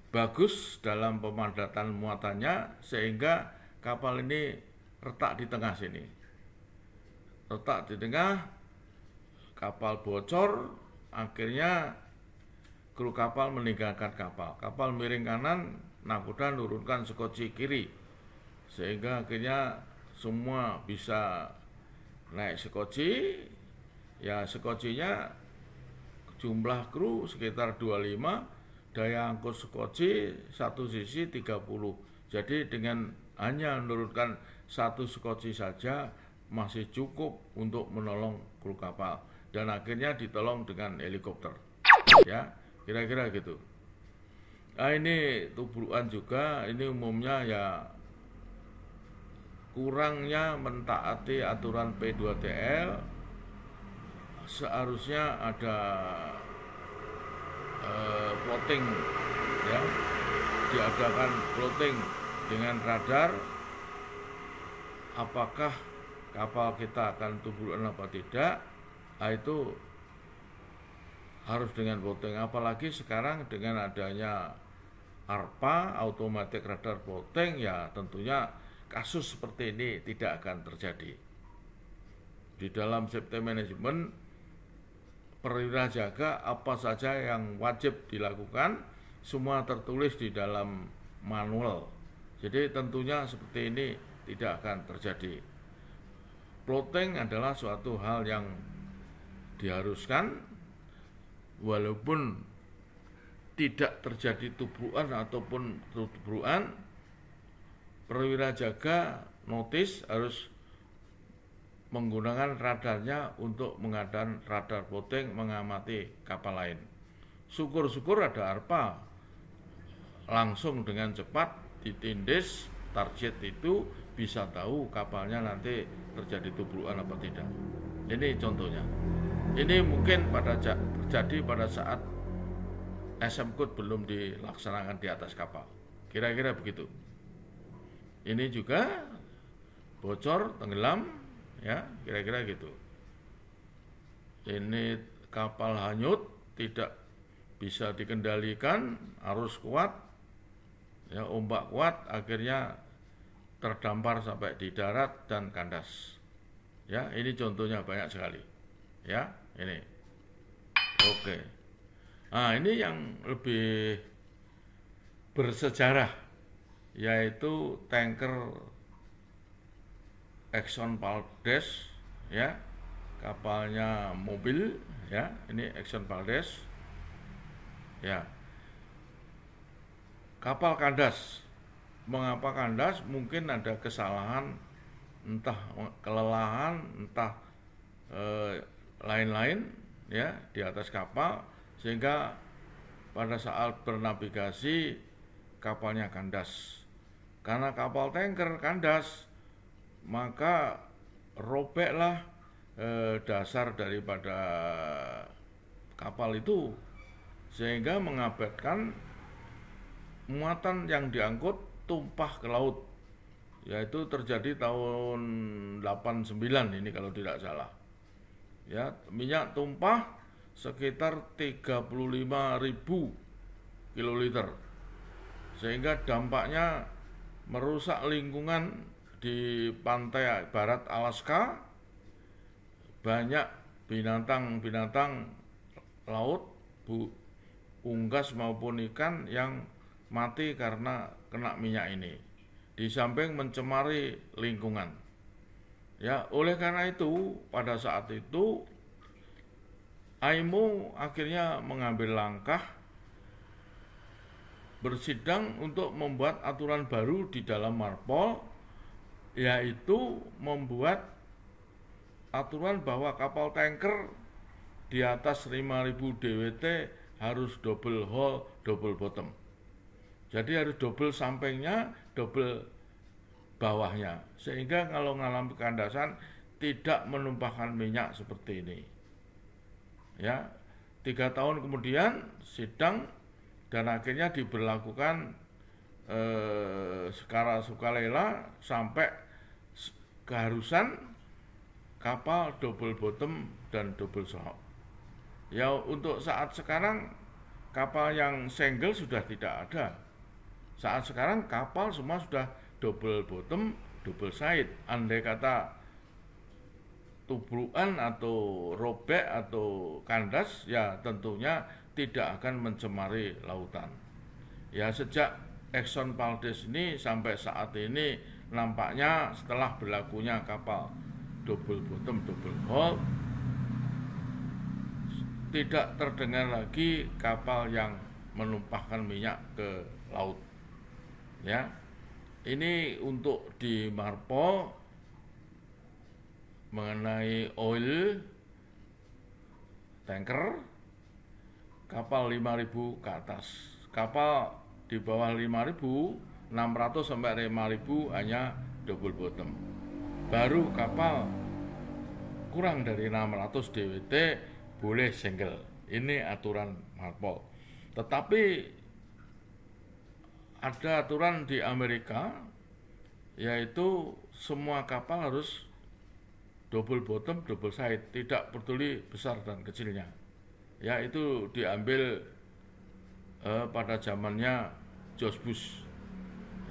bagus dalam pemadatan muatannya, sehingga kapal ini retak di tengah sini. Retak di tengah, kapal bocor, akhirnya kru kapal meninggalkan kapal. Kapal miring kanan, nakoda nurunkan sekoci kiri, sehingga akhirnya semua bisa naik sekoci. Ya, sekocinya jumlah kru sekitar 25, daya angkut sekoci satu sisi 30. Jadi dengan hanya menurunkan satu sekoci saja masih cukup untuk menolong kru kapal, dan akhirnya ditolong dengan helikopter. Ya, kira-kira gitu. Nah, ini tubrukan juga, ini umumnya ya kurangnya mentaati aturan P2TL. Seharusnya ada plotting, ya, diadakan plotting dengan radar, apakah kapal kita akan tubrukan apa tidak. Nah, itu harus dengan plotting, apalagi sekarang dengan adanya ARPA, Automatic Radar Plotting, ya tentunya kasus seperti ini tidak akan terjadi. Di dalam safety management, perwira jaga apa saja yang wajib dilakukan, semua tertulis di dalam manual. Jadi tentunya seperti ini tidak akan terjadi. Plotting adalah suatu hal yang diharuskan, walaupun tidak terjadi tubrukan ataupun tubrukan, perwira jaga notis harus menggunakan radarnya untuk mengadakan radar plotting, mengamati kapal lain. Syukur-syukur ada ARPA, langsung dengan cepat ditindis, target itu bisa tahu kapalnya nanti terjadi tubrukan apa tidak. Ini contohnya. Ini mungkin terjadi pada saat SM Code belum dilaksanakan di atas kapal. Kira-kira begitu. ini juga bocor, tenggelam, ya kira-kira gitu. Ini kapal hanyut, tidak bisa dikendalikan, arus kuat, ya ombak kuat, akhirnya terdampar sampai di darat dan kandas. Ya, ini contohnya banyak sekali. Ya, ini. Oke. Nah, ini yang lebih bersejarah, yaitu tanker Exxon Valdez, ya, kapalnya mobil, ya, ini Exxon Valdez, ya. Kapal kandas. Mengapa kandas? Mungkin ada kesalahan, entah kelelahan, entah lain-lain, ya, di atas kapal, sehingga pada saat bernavigasi kapalnya kandas. Karena kapal tanker kandas, maka robeklah dasar daripada kapal itu, sehingga mengakibatkan muatan yang diangkut tumpah ke laut, yaitu terjadi tahun 89 ini kalau tidak salah. Ya, minyak tumpah sekitar 35.000 kiloliter, sehingga dampaknya merusak lingkungan di pantai barat Alaska. Banyak binatang-binatang laut, unggas maupun ikan yang mati karena kena minyak ini. Di samping mencemari lingkungan. Ya, oleh karena itu pada saat itu IMO akhirnya mengambil langkah bersidang untuk membuat aturan baru di dalam Marpol, yaitu membuat aturan bahwa kapal tanker di atas 5.000 DWT harus double hull, double bottom. Jadi harus double sampingnya, double bawahnya, sehingga kalau mengalami kandasan tidak menumpahkan minyak seperti ini. Ya, 3 tahun kemudian sidang dan akhirnya diberlakukan secara sukarela sampai keharusan kapal double bottom dan double shaft. Ya, untuk saat sekarang kapal yang single sudah tidak ada. Saat sekarang kapal semua sudah double bottom, double side. Andai kata tubrukan atau robek atau kandas, ya tentunya tidak akan mencemari lautan. Ya, sejak Exxon Valdez ini sampai saat ini nampaknya setelah berlakunya kapal double bottom, double hull, tidak terdengar lagi kapal yang menumpahkan minyak ke laut. Ya, ini untuk di Marpol mengenai oil tanker kapal 5.000 ke atas. Kapal di bawah 5.000, 600 sampai 5.000 hanya double bottom. Baru kapal kurang dari 600 DWT boleh single. Ini aturan Marpol. Tetapi ada aturan di Amerika, yaitu semua kapal harus double bottom, double side, tidak peduli besar dan kecilnya. Ya, itu diambil pada zamannya George Bush.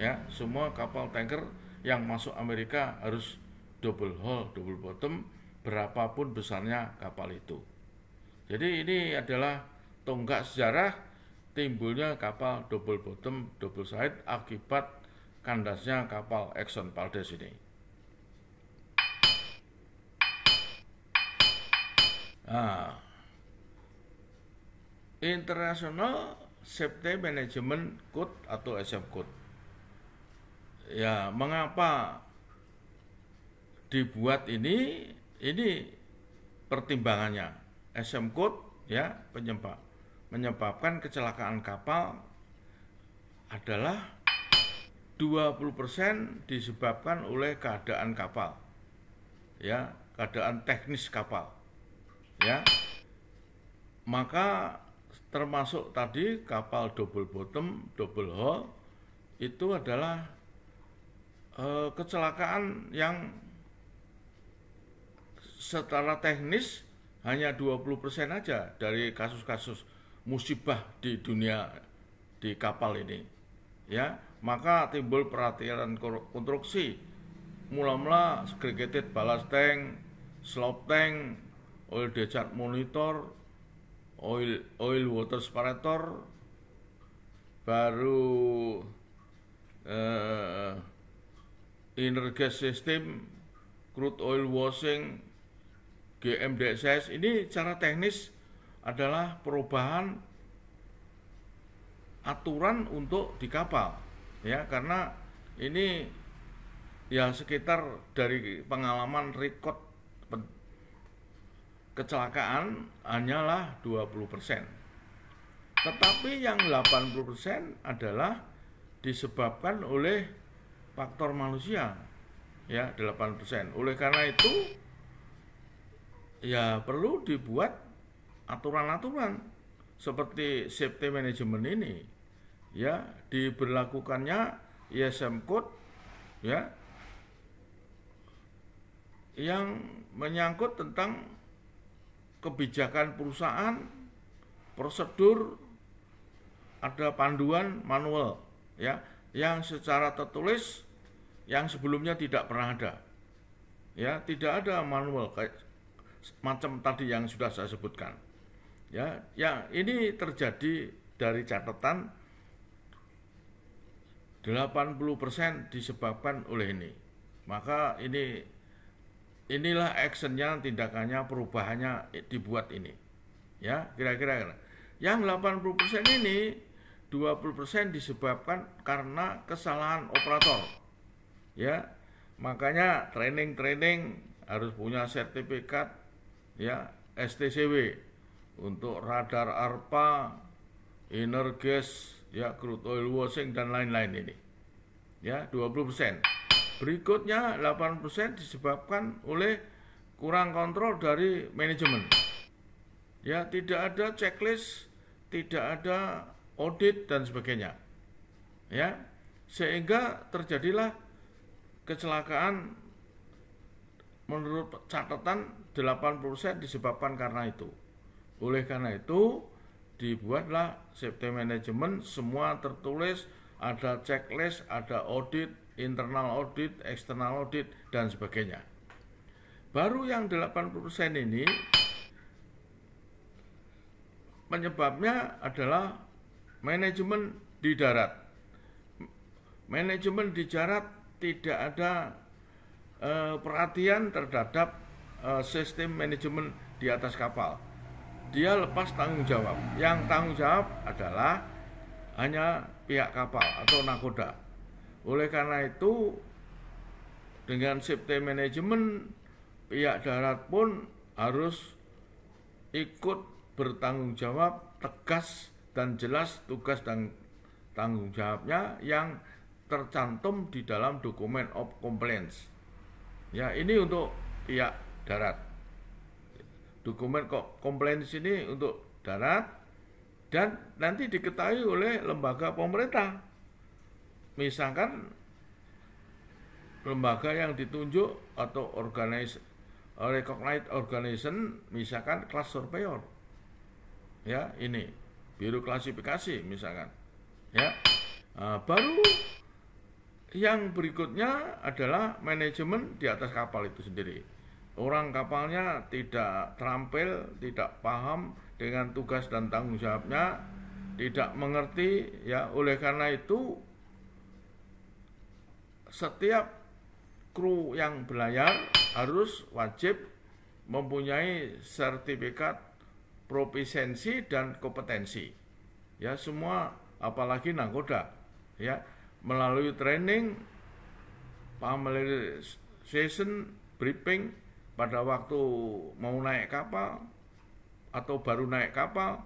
Ya, semua kapal tanker yang masuk Amerika harus double hull, double bottom, berapapun besarnya kapal itu. Jadi ini adalah tonggak sejarah timbulnya kapal double bottom, double side akibat kandasnya kapal Exxon Valdez ini. Nah, International Safety Management Code atau SM Code. Ya, mengapa dibuat ini pertimbangannya. SM Code, ya, menyebabkan kecelakaan kapal adalah 20% disebabkan oleh keadaan kapal. Ya, keadaan teknis kapal. Ya. Maka termasuk tadi kapal double bottom, double hull itu adalah kecelakaan yang secara teknis hanya 20% aja dari kasus-kasus musibah di dunia di kapal ini. Ya, maka timbul perhatian konstruksi, mula-mula segregated ballast tank, slope tank, oil discharge monitor, oil water separator, baru inner gas system, crude oil washing, GMDSS. Ini secara teknis adalah perubahan aturan untuk di kapal, ya, karena ini ya sekitar dari pengalaman rekod kecelakaan hanyalah 20%. Tetapi yang 80% adalah disebabkan oleh faktor manusia, ya, 8%. Oleh karena itu ya perlu dibuat aturan-aturan seperti safety management ini, ya, diberlakukannya ISM code, ya, yang menyangkut tentang kebijakan perusahaan, prosedur, ada panduan manual, ya, yang secara tertulis yang sebelumnya tidak pernah ada, ya, tidak ada manual kayak macam tadi yang sudah saya sebutkan, ya. Yang ini terjadi dari catatan 80% disebabkan oleh ini. Maka inilah actionnya, tindakannya, perubahannya dibuat ini, ya, kira-kira. Yang 80% ini 20% disebabkan karena kesalahan operator, ya. Makanya training harus punya sertifikat, ya, STCW untuk radar ARPA, inner gas, ya, crude oil washing dan lain-lain ini, ya, 20%. Berikutnya 8% disebabkan oleh kurang kontrol dari manajemen, ya, tidak ada checklist, tidak ada audit dan sebagainya, ya, sehingga terjadilah kecelakaan. Menurut catatan 80% disebabkan karena itu. Oleh karena itu dibuatlah safety management, semua tertulis, ada checklist, ada audit, internal audit, external audit dan sebagainya. Baru yang 80% ini penyebabnya adalah manajemen di darat. Manajemen di darat tidak ada perhatian terhadap sistem manajemen di atas kapal. Dia lepas tanggung jawab. Yang tanggung jawab adalah hanya pihak kapal atau nakoda. Oleh karena itu, dengan safety manajemen, pihak darat pun harus ikut bertanggung jawab, tegas dan jelas tugas dan tanggung jawabnya yang tercantum di dalam dokumen of compliance. Ya, ini untuk pihak darat. Dokumen compliance ini untuk darat dan nanti diketahui oleh lembaga pemerintah. Misalkan lembaga yang ditunjuk atau recognized organization, misalkan class surveyor, ya, ini biro klasifikasi misalkan, ya. Baru yang berikutnya adalah manajemen di atas kapal itu sendiri. Orang kapalnya tidak terampil, tidak paham dengan tugas dan tanggung jawabnya, tidak mengerti, ya. Oleh karena itu setiap kru yang berlayar harus wajib mempunyai sertifikat proficiency dan kompetensi, ya, semua, apalagi nakoda, ya, melalui training, familiarization, briefing pada waktu mau naik kapal atau baru naik kapal.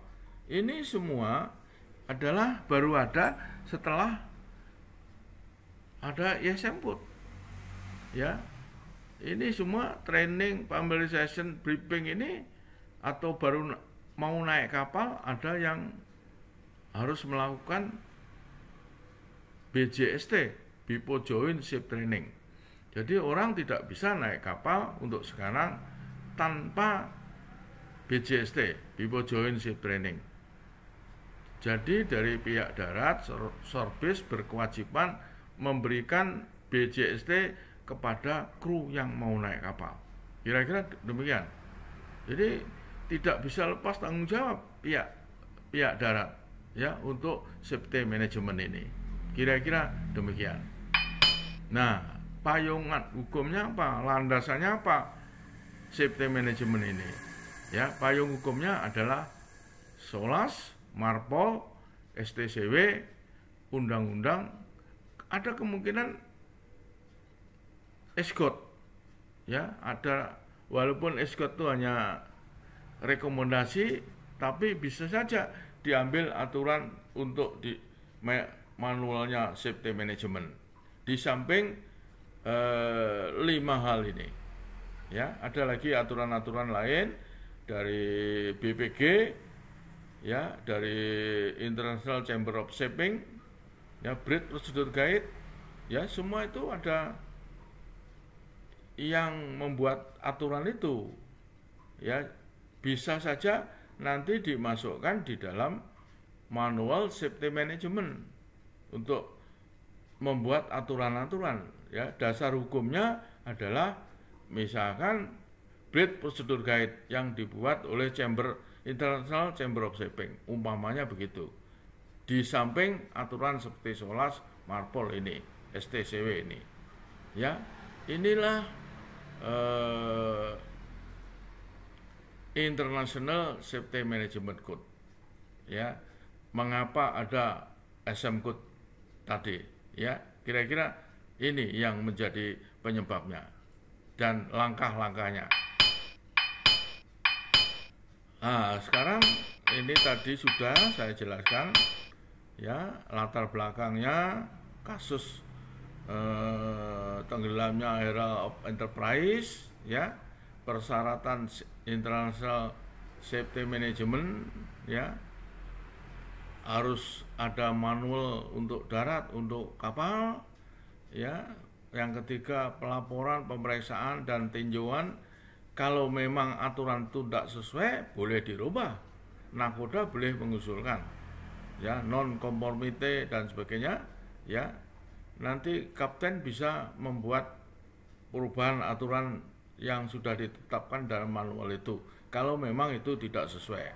Ini semua adalah baru ada setelah ada ISM code, ya. Ini semua training, familiarization, briefing ini atau baru mau naik kapal ada yang harus melakukan BJST, before join ship training. Jadi orang tidak bisa naik kapal untuk sekarang tanpa BJST, before join ship training. Jadi dari pihak darat, Sorbis berkewajiban memberikan BJST kepada kru yang mau naik kapal. Kira-kira demikian. Jadi tidak bisa lepas tanggung jawab pihak darat ya untuk safety management ini. Kira-kira demikian. Nah, payungan hukumnya apa? Landasannya apa? Safety management ini. Ya, payung hukumnya adalah SOLAS, MARPOL, STCW, undang-undang, ada kemungkinan ESCOT. Ya, ada walaupun ESCOT itu hanya rekomendasi, tapi bisa saja diambil aturan untuk di manualnya safety management. Di samping 5 hal ini, ya ada lagi aturan-aturan lain dari BPG, ya dari International Chamber of Shipping, ya Bridge Procedure Guide, ya semua itu ada yang membuat aturan itu, ya bisa saja nanti dimasukkan di dalam manual safety management untuk membuat aturan-aturan. Ya, dasar hukumnya adalah misalkan Bridge Procedure Guide yang dibuat oleh International Chamber of Shipping, umpamanya begitu. Di samping aturan seperti SOLAS, MARPOL ini, STCW ini. Ya, inilah International Safety Management Code. Ya, mengapa ada SM Code tadi? Ya, kira-kira ini yang menjadi penyebabnya dan langkah-langkahnya. Nah, sekarang ini tadi sudah saya jelaskan, ya latar belakangnya kasus tenggelamnya Herald of Enterprise, ya persyaratan international safety management, ya harus ada manual untuk darat, untuk kapal, ya yang ketiga pelaporan, pemeriksaan dan tinjauan. Kalau memang aturan itu tidak sesuai, boleh dirubah. Nakoda boleh mengusulkan, ya non conformity dan sebagainya, ya nanti kapten bisa membuat perubahan aturan yang sudah ditetapkan dalam manual itu kalau memang itu tidak sesuai.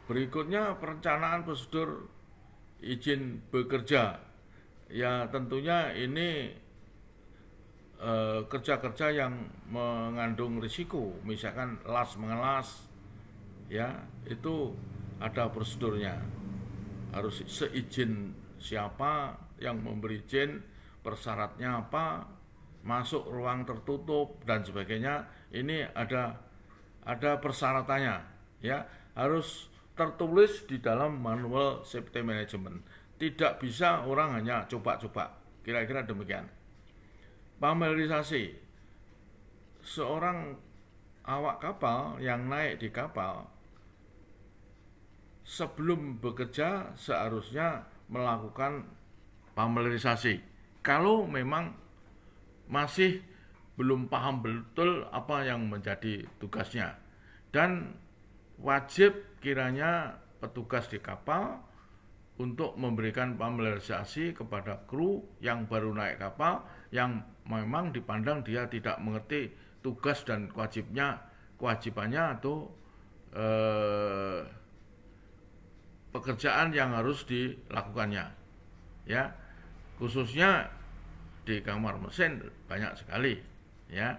Berikutnya perencanaan prosedur izin bekerja. Ya tentunya ini kerja-kerja yang mengandung risiko, misalkan las mengelas, ya itu ada prosedurnya. Harus seizin siapa yang memberi izin, persyaratnya apa, masuk ruang tertutup dan sebagainya. Ini ada persyaratannya, ya harus tertulis di dalam manual safety management. Tidak bisa orang hanya coba-coba. Kira-kira demikian. Familiarisasi. Seorang awak kapal yang naik di kapal sebelum bekerja seharusnya melakukan familiarisasi. Kalau memang masih belum paham betul apa yang menjadi tugasnya, dan wajib kiranya petugas di kapal untuk memberikan familiarisasi kepada kru yang baru naik kapal, yang memang dipandang dia tidak mengerti tugas dan kewajibannya atau pekerjaan yang harus dilakukannya, ya khususnya di kamar mesin banyak sekali, ya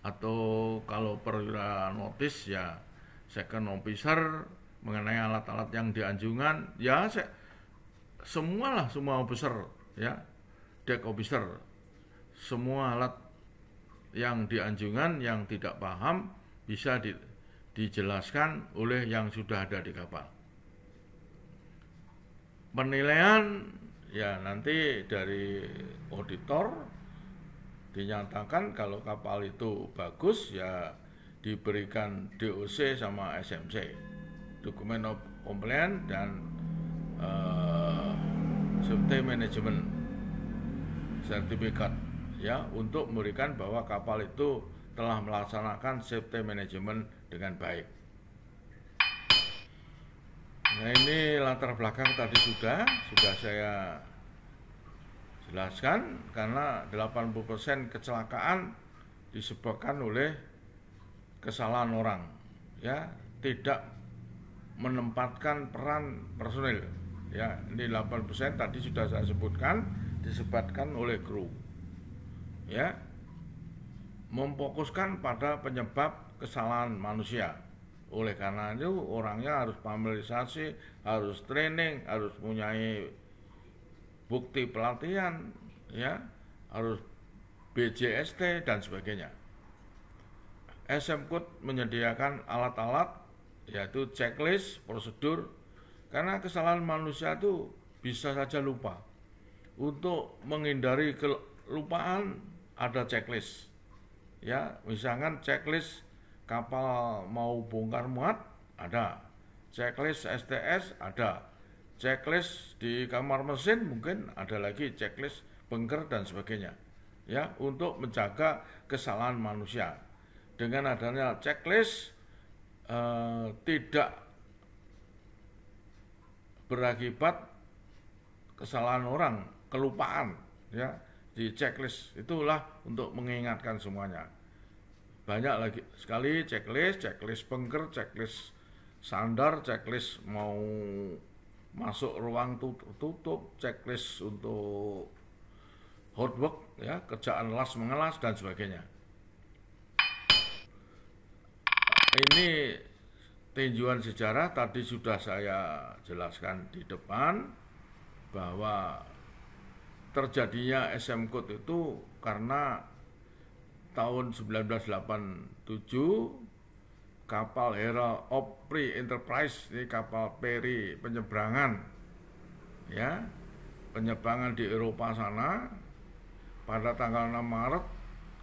atau kalau perwira notis ya second officer mengenai alat-alat yang dianjungan, ya semua officer, ya deck officer, semua alat yang dianjungan yang tidak paham bisa dijelaskan oleh yang sudah ada di kapal. Penilaian ya nanti dari auditor dinyatakan kalau kapal itu bagus, ya diberikan DOC sama SMC, Document of Compliance dan Safety Management, sertifikat ya untuk memberikan bahwa kapal itu telah melaksanakan safety management dengan baik. Nah, ini latar belakang tadi sudah saya jelaskan, karena 80% kecelakaan disebabkan oleh kesalahan orang, ya, tidak menempatkan peran personil. Ya, ini 80% tadi sudah saya sebutkan disebabkan oleh kru. Ya, memfokuskan pada penyebab kesalahan manusia. Oleh karena itu orangnya harus familiarisasi, harus training, harus mempunyai bukti pelatihan, ya, harus BJST dan sebagainya. SM Code menyediakan alat-alat yaitu checklist, prosedur, karena kesalahan manusia itu bisa saja lupa. Untuk menghindari kelupaan ada checklist. Ya, misalkan checklist kapal mau bongkar muat ada, checklist STS ada, checklist di kamar mesin mungkin ada lagi, checklist bunker dan sebagainya. Ya, untuk menjaga kesalahan manusia. Dengan adanya checklist tidak berakibat kesalahan orang, kelupaan, ya, di checklist. Itulah untuk mengingatkan semuanya. Banyak lagi sekali checklist bunker, checklist sandar, checklist mau masuk ruang tutup, checklist untuk hot work, ya, kerjaan las mengelas dan sebagainya. Ini tinjauan sejarah tadi sudah saya jelaskan di depan, bahwa terjadinya SM Code itu karena tahun 1987 kapal Herald Opry Enterprise, ini kapal feri penyeberangan, ya, penyeberangan di Eropa sana, pada tanggal 6 Maret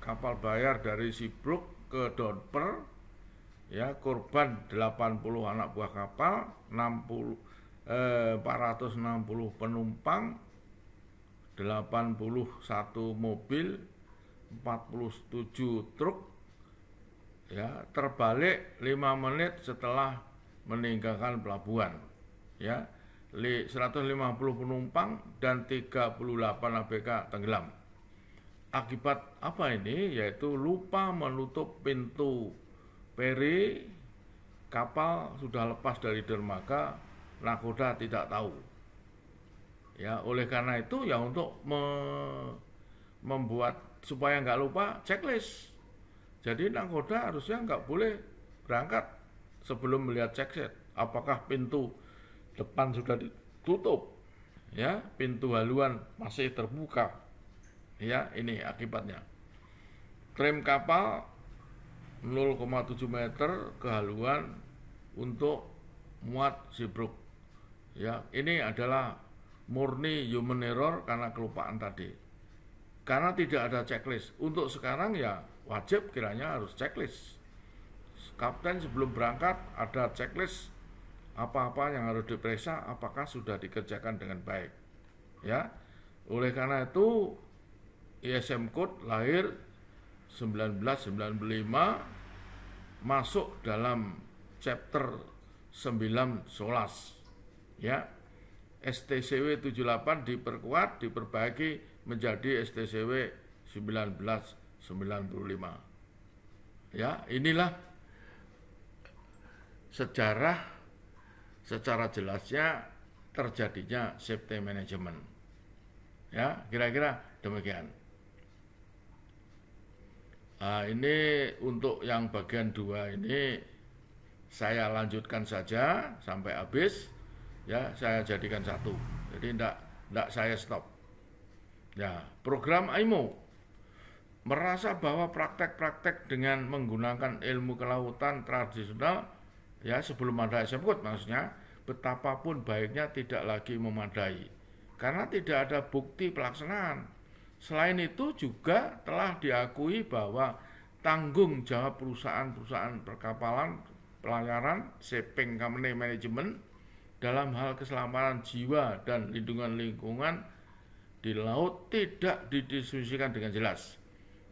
kapal bayar dari Seabrook ke Dover, ya, korban 80 anak buah kapal, 460 penumpang, 81 mobil, 47 truk, ya, terbalik 5 menit setelah meninggalkan pelabuhan, ya, 150 penumpang dan 38 ABK tenggelam. Akibat apa ini? Yaitu lupa menutup pintu feri, kapal sudah lepas dari dermaga, nakoda tidak tahu. Ya, oleh karena itu ya untuk membuat supaya nggak lupa checklist. Jadi nakoda harusnya nggak boleh berangkat sebelum melihat checklist. Apakah pintu depan sudah ditutup, ya, pintu haluan masih terbuka. Ya, ini akibatnya. Trim kapal 0,7 meter ke haluan untuk muat Seabrook. Ya, ini adalah murni human error karena kelupaan tadi. Karena tidak ada checklist. Untuk sekarang ya wajib kiranya harus checklist. Kapten sebelum berangkat ada checklist apa-apa yang harus diperiksa, apakah sudah dikerjakan dengan baik. Ya. Oleh karena itu ISM Code lahir 1995 masuk dalam chapter 9 SOLAS, ya. STCW 78 diperkuat, diperbaiki menjadi STCW 1995. Ya, inilah sejarah secara jelasnya terjadinya safety management. Ya, kira-kira demikian. Nah, ini untuk yang bagian 2 ini saya lanjutkan saja sampai habis, ya, saya jadikan satu. Jadi tidak saya stop. Ya, program AIMO merasa bahwa praktek-praktek dengan menggunakan ilmu kelautan tradisional, ya, sebelum ada SM Code maksudnya, betapapun baiknya tidak lagi memadai karena tidak ada bukti pelaksanaan. Selain itu juga telah diakui bahwa tanggung jawab perusahaan-perusahaan perkapalan, pelayaran, shipping company management dalam hal keselamatan jiwa dan lindungan lingkungan di laut tidak didiskusikan dengan jelas.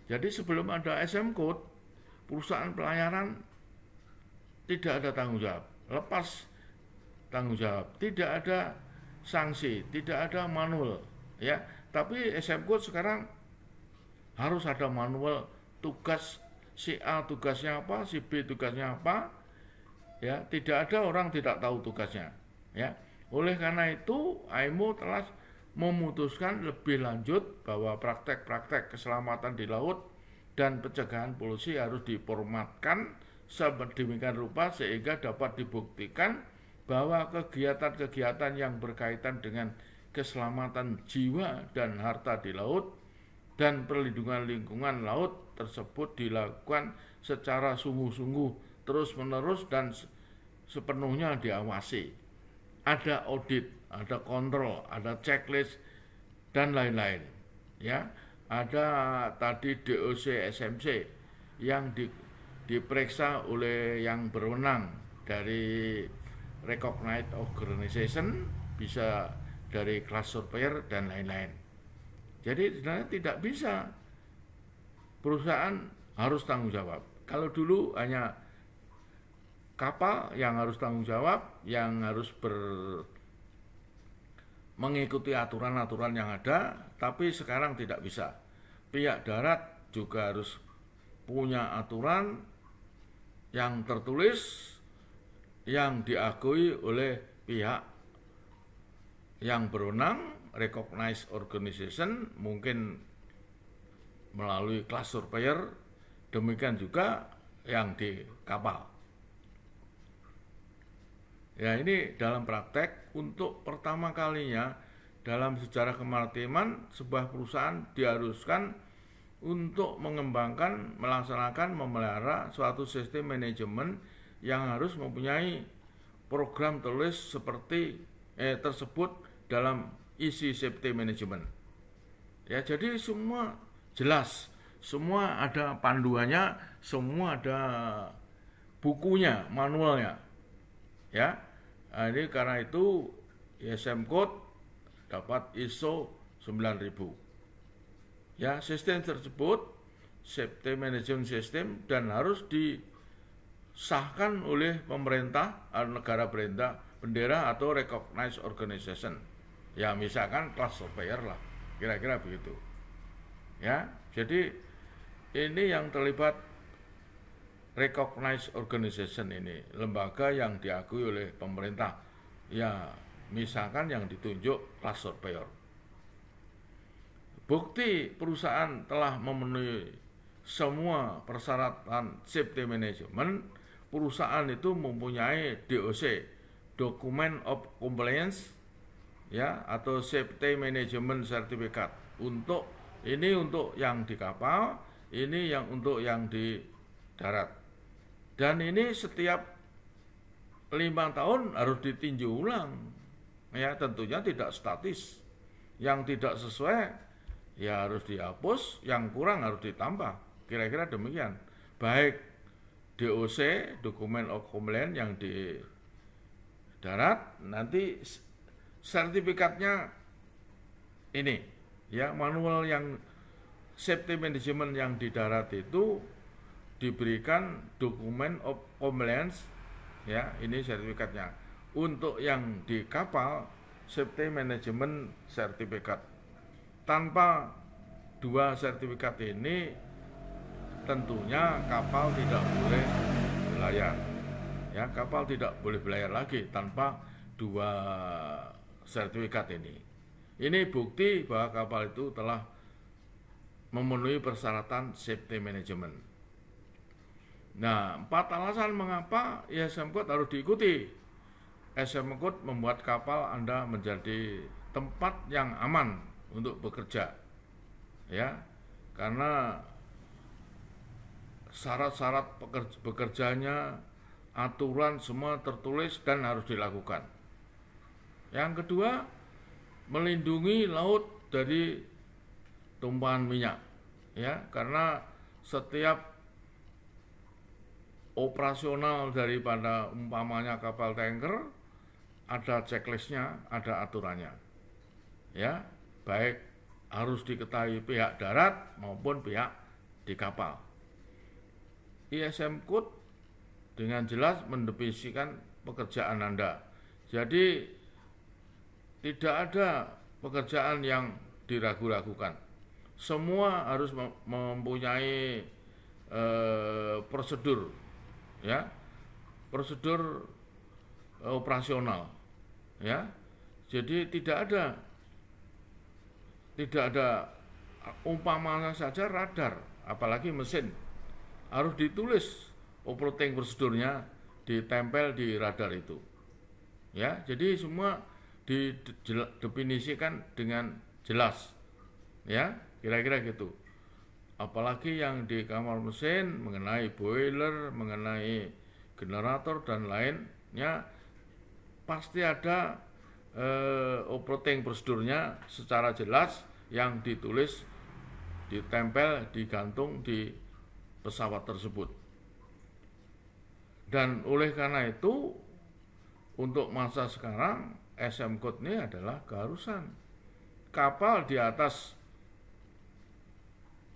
Jadi sebelum ada SM Code, perusahaan pelayaran tidak ada tanggung jawab, lepas tanggung jawab, tidak ada sanksi, tidak ada manual, ya. Tapi SM Code sekarang harus ada manual tugas, si A tugasnya apa, si B tugasnya apa, ya. Tidak ada orang tidak tahu tugasnya, ya. Oleh karena itu IMO telah memutuskan lebih lanjut bahwa praktek-praktek keselamatan di laut dan pencegahan polusi harus diformatkan sedemikian rupa sehingga dapat dibuktikan bahwa kegiatan-kegiatan yang berkaitan dengan keselamatan jiwa dan harta di laut dan perlindungan lingkungan laut tersebut dilakukan secara sungguh-sungguh, terus-menerus dan sepenuhnya diawasi. Ada audit, ada kontrol, ada checklist dan lain-lain. Ya, ada tadi DOC SMC yang diperiksa oleh yang berwenang dari recognized organization, bisa dari class surveyor dan lain-lain. Jadi sebenarnya tidak bisa perusahaan harus tanggung jawab. Kalau dulu hanya kapal yang harus tanggung jawab, yang harus mengikuti aturan-aturan yang ada, tapi sekarang tidak bisa. Pihak darat juga harus punya aturan yang tertulis, yang diakui oleh pihak yang berwenang, recognized organization, mungkin melalui class surveyor, demikian juga yang di kapal. Ya, ini dalam praktek untuk pertama kalinya dalam sejarah kemaritiman sebuah perusahaan diharuskan untuk mengembangkan, melaksanakan, memelihara suatu sistem manajemen yang harus mempunyai program tulis seperti tersebut dalam isi safety management. Ya, jadi semua jelas, semua ada panduannya, semua ada bukunya, manualnya. Ya, nah, ini karena itu SM Code dapat ISO 9000. Ya, sistem tersebut safety management system dan harus disahkan oleh pemerintah, negara bendera atau recognized organization. Ya, misalkan class surveyor lah, kira-kira begitu. Ya, jadi ini yang terlibat recognized organization ini, lembaga yang diakui oleh pemerintah. Ya, misalkan yang ditunjuk class surveyor. Bukti perusahaan telah memenuhi semua persyaratan safety management, perusahaan itu mempunyai DOC, Document of Compliance, ya, atau Safety Management Certificate. Untuk yang di kapal, ini yang untuk yang di darat. Dan ini setiap 5 tahun harus ditinjau ulang. Ya, tentunya tidak statis. Yang tidak sesuai ya harus dihapus, yang kurang harus ditambah. Kira-kira demikian. Baik DOC, Document of Compliance yang di darat, nanti sertifikatnya ini, ya, manual yang safety management yang di darat itu diberikan Document of Compliance, ya, ini sertifikatnya. Untuk yang di kapal, Safety Management Certificate. Tanpa 2 sertifikat ini, tentunya kapal tidak boleh berlayar. Ya, kapal tidak boleh berlayar lagi tanpa 2 sertifikat ini. Ini bukti bahwa kapal itu telah memenuhi persyaratan safety management. Nah, 4 alasan mengapa SM Code harus diikuti. SM Code membuat kapal Anda menjadi tempat yang aman untuk bekerja. Ya, karena syarat-syarat bekerjanya, aturan semua tertulis dan harus dilakukan. Yang kedua, melindungi laut dari tumpahan minyak. Ya, karena setiap operasional daripada umpamanya kapal tanker ada checklistnya, ada aturannya. Ya, baik harus diketahui pihak darat maupun pihak di kapal. ISM Code dengan jelas mendefinisikan pekerjaan Anda. Jadi tidak ada pekerjaan yang diragu-ragukan. Semua harus mempunyai prosedur, ya, prosedur operasional, ya. Jadi tidak ada umpamanya saja radar, apalagi mesin harus ditulis operating prosedurnya, ditempel di radar itu, ya. Jadi semua didefinisikan dengan jelas, ya, kira-kira gitu. Apalagi yang di kamar mesin mengenai boiler, mengenai generator dan lainnya, pasti ada operating prosedurnya secara jelas yang ditulis, ditempel, digantung di pesawat tersebut. Dan oleh karena itu, untuk masa sekarang SM Code ini adalah keharusan. Kapal di atas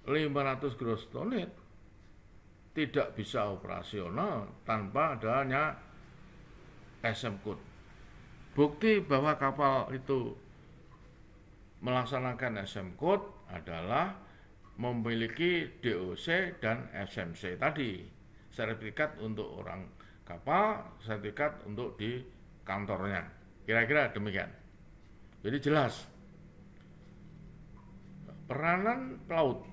500 gross tonnage tidak bisa operasional tanpa adanya SM Code. Bukti bahwa kapal itu melaksanakan SM Code adalah memiliki DOC dan SMC tadi, sertifikat untuk orang kapal, sertifikat untuk di kantornya. Kira-kira demikian. Jadi jelas peranan pelaut.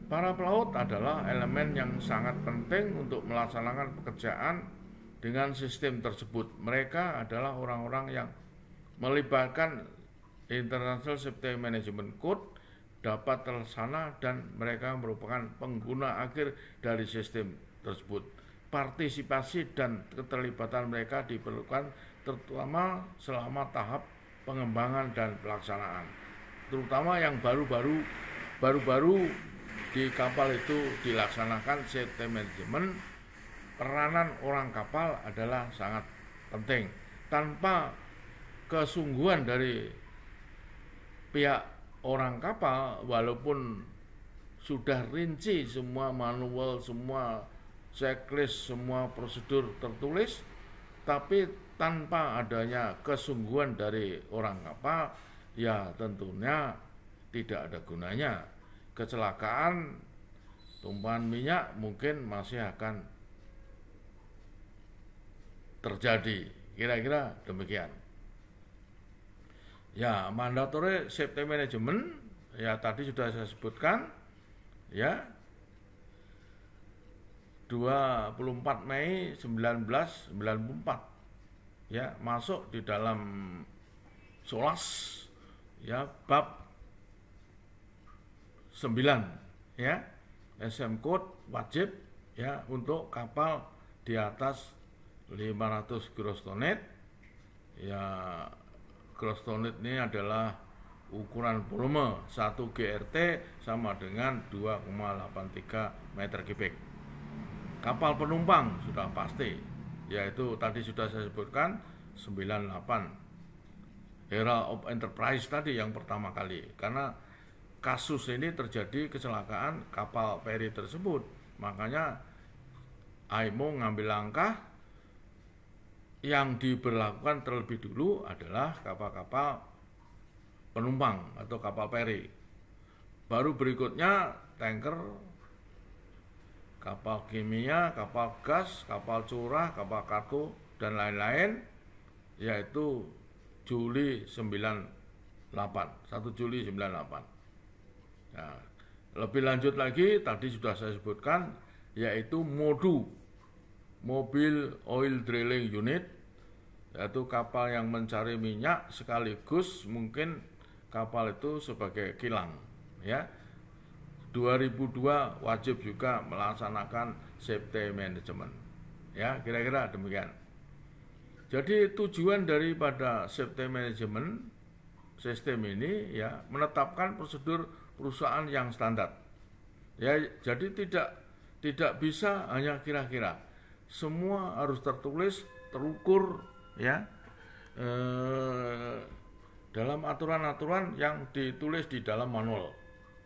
Para pelaut adalah elemen yang sangat penting untuk melaksanakan pekerjaan dengan sistem tersebut. Mereka adalah orang-orang yang melibatkan International Safety Management Code dapat terlaksana dan mereka merupakan pengguna akhir dari sistem tersebut. Partisipasi dan keterlibatan mereka diperlukan terutama selama tahap pengembangan dan pelaksanaan. Terutama yang baru-baru di kapal itu dilaksanakan safety management, peranan orang kapal adalah sangat penting. Tanpa kesungguhan dari pihak orang kapal, walaupun sudah rinci semua manual, semua checklist, semua prosedur tertulis, tapi tanpa adanya kesungguhan dari orang kapal, ya tentunya tidak ada gunanya. Kecelakaan, tumpahan minyak mungkin masih akan terjadi. Kira-kira demikian. Ya, mandatory safety management ya tadi sudah saya sebutkan, ya. 24 Mei 1994 ya, masuk di dalam SOLAS ya, bab 9 ya, SM Code wajib ya untuk kapal di atas 500 gross tonnage. Ya, gross tonnage ini adalah ukuran volume 1 GRT sama dengan 2,83 meter kubik. Kapal penumpang sudah pasti, yaitu tadi sudah saya sebutkan 98 Era of Enterprise tadi yang pertama kali, karena kasus ini terjadi kecelakaan kapal feri tersebut, makanya IMO ngambil langkah yang diberlakukan terlebih dulu adalah kapal-kapal penumpang atau kapal feri. Baru berikutnya tanker, kapal kimia, kapal gas, kapal curah, kapal kargo dan lain-lain, yaitu Juli 98, 1 Juli 98. Nah, lebih lanjut lagi tadi sudah saya sebutkan, yaitu MODU, Mobile Oil Drilling Unit, yaitu kapal yang mencari minyak sekaligus mungkin kapal itu sebagai kilang ya. 2002 wajib juga melaksanakan safety management ya, kira-kira demikian. Jadi tujuan daripada safety management sistem ini ya menetapkan prosedur perusahaan yang standar. Ya, jadi tidak bisa hanya kira-kira. Semua harus tertulis, terukur ya. dalam aturan-aturan yang ditulis di dalam manual.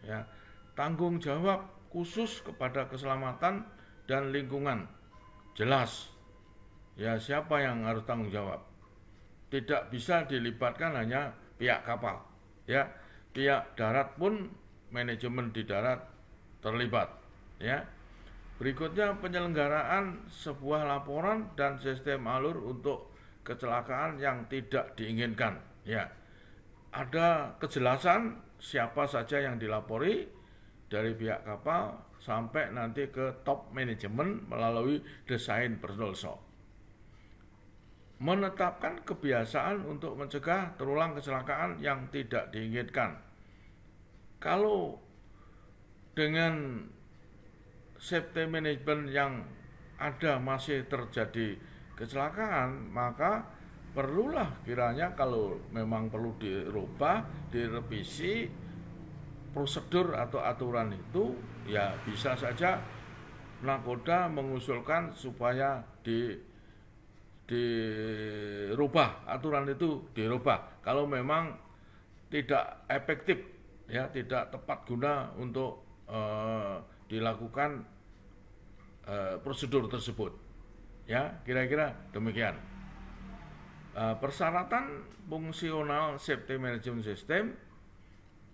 Ya, tanggung jawab khusus kepada keselamatan dan lingkungan jelas. Ya, siapa yang harus tanggung jawab? Tidak bisa dilibatkan hanya pihak kapal. Ya, pihak darat pun manajemen di darat terlibat. Ya. Berikutnya penyelenggaraan sebuah laporan dan sistem alur untuk kecelakaan yang tidak diinginkan. Ya, ada kejelasan siapa saja yang dilapori dari pihak kapal sampai nanti ke top manajemen melalui desain personal shock. Menetapkan kebiasaan untuk mencegah terulang kecelakaan yang tidak diinginkan. Kalau dengan safety management yang ada masih terjadi kecelakaan, maka perlulah kiranya kalau memang perlu dirubah, direvisi prosedur atau aturan itu, ya bisa saja nakoda mengusulkan supaya dirubah, aturan itu dirubah kalau memang tidak efektif, ya tidak tepat guna untuk dilakukan prosedur tersebut. Ya, kira-kira demikian. Persyaratan fungsional safety management system,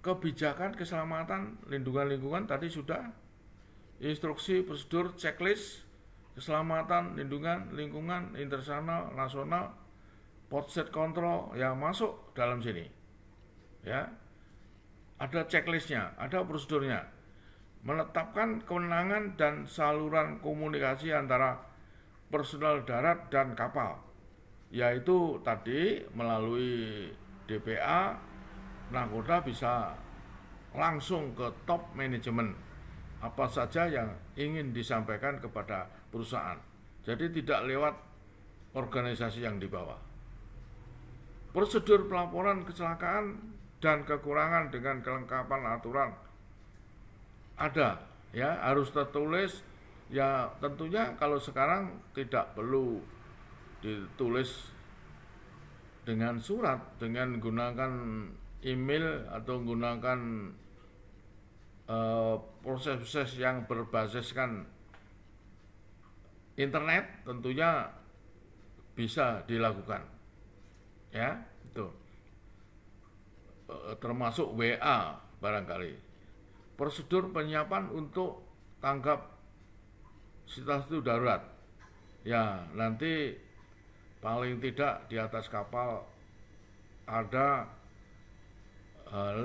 kebijakan keselamatan lindungan lingkungan tadi sudah, instruksi prosedur checklist keselamatan lindungan lingkungan internasional nasional, port set control yang masuk dalam sini. Ya, ada checklistnya, ada prosedurnya. Menetapkan kewenangan dan saluran komunikasi antara personel darat dan kapal, yaitu tadi melalui DPA, nakoda bisa langsung ke top manajemen apa saja yang ingin disampaikan kepada perusahaan. Jadi tidak lewat organisasi yang di bawah. Prosedur pelaporan kecelakaan dan kekurangan dengan kelengkapan aturan ada, ya harus tertulis. Ya tentunya kalau sekarang tidak perlu ditulis dengan surat, dengan gunakan email atau gunakan proses-proses yang berbasiskan internet, tentunya bisa dilakukan. Ya, itu termasuk WA barangkali. Prosedur penyiapan untuk tanggap situasi darurat. Ya, nanti paling tidak di atas kapal ada 5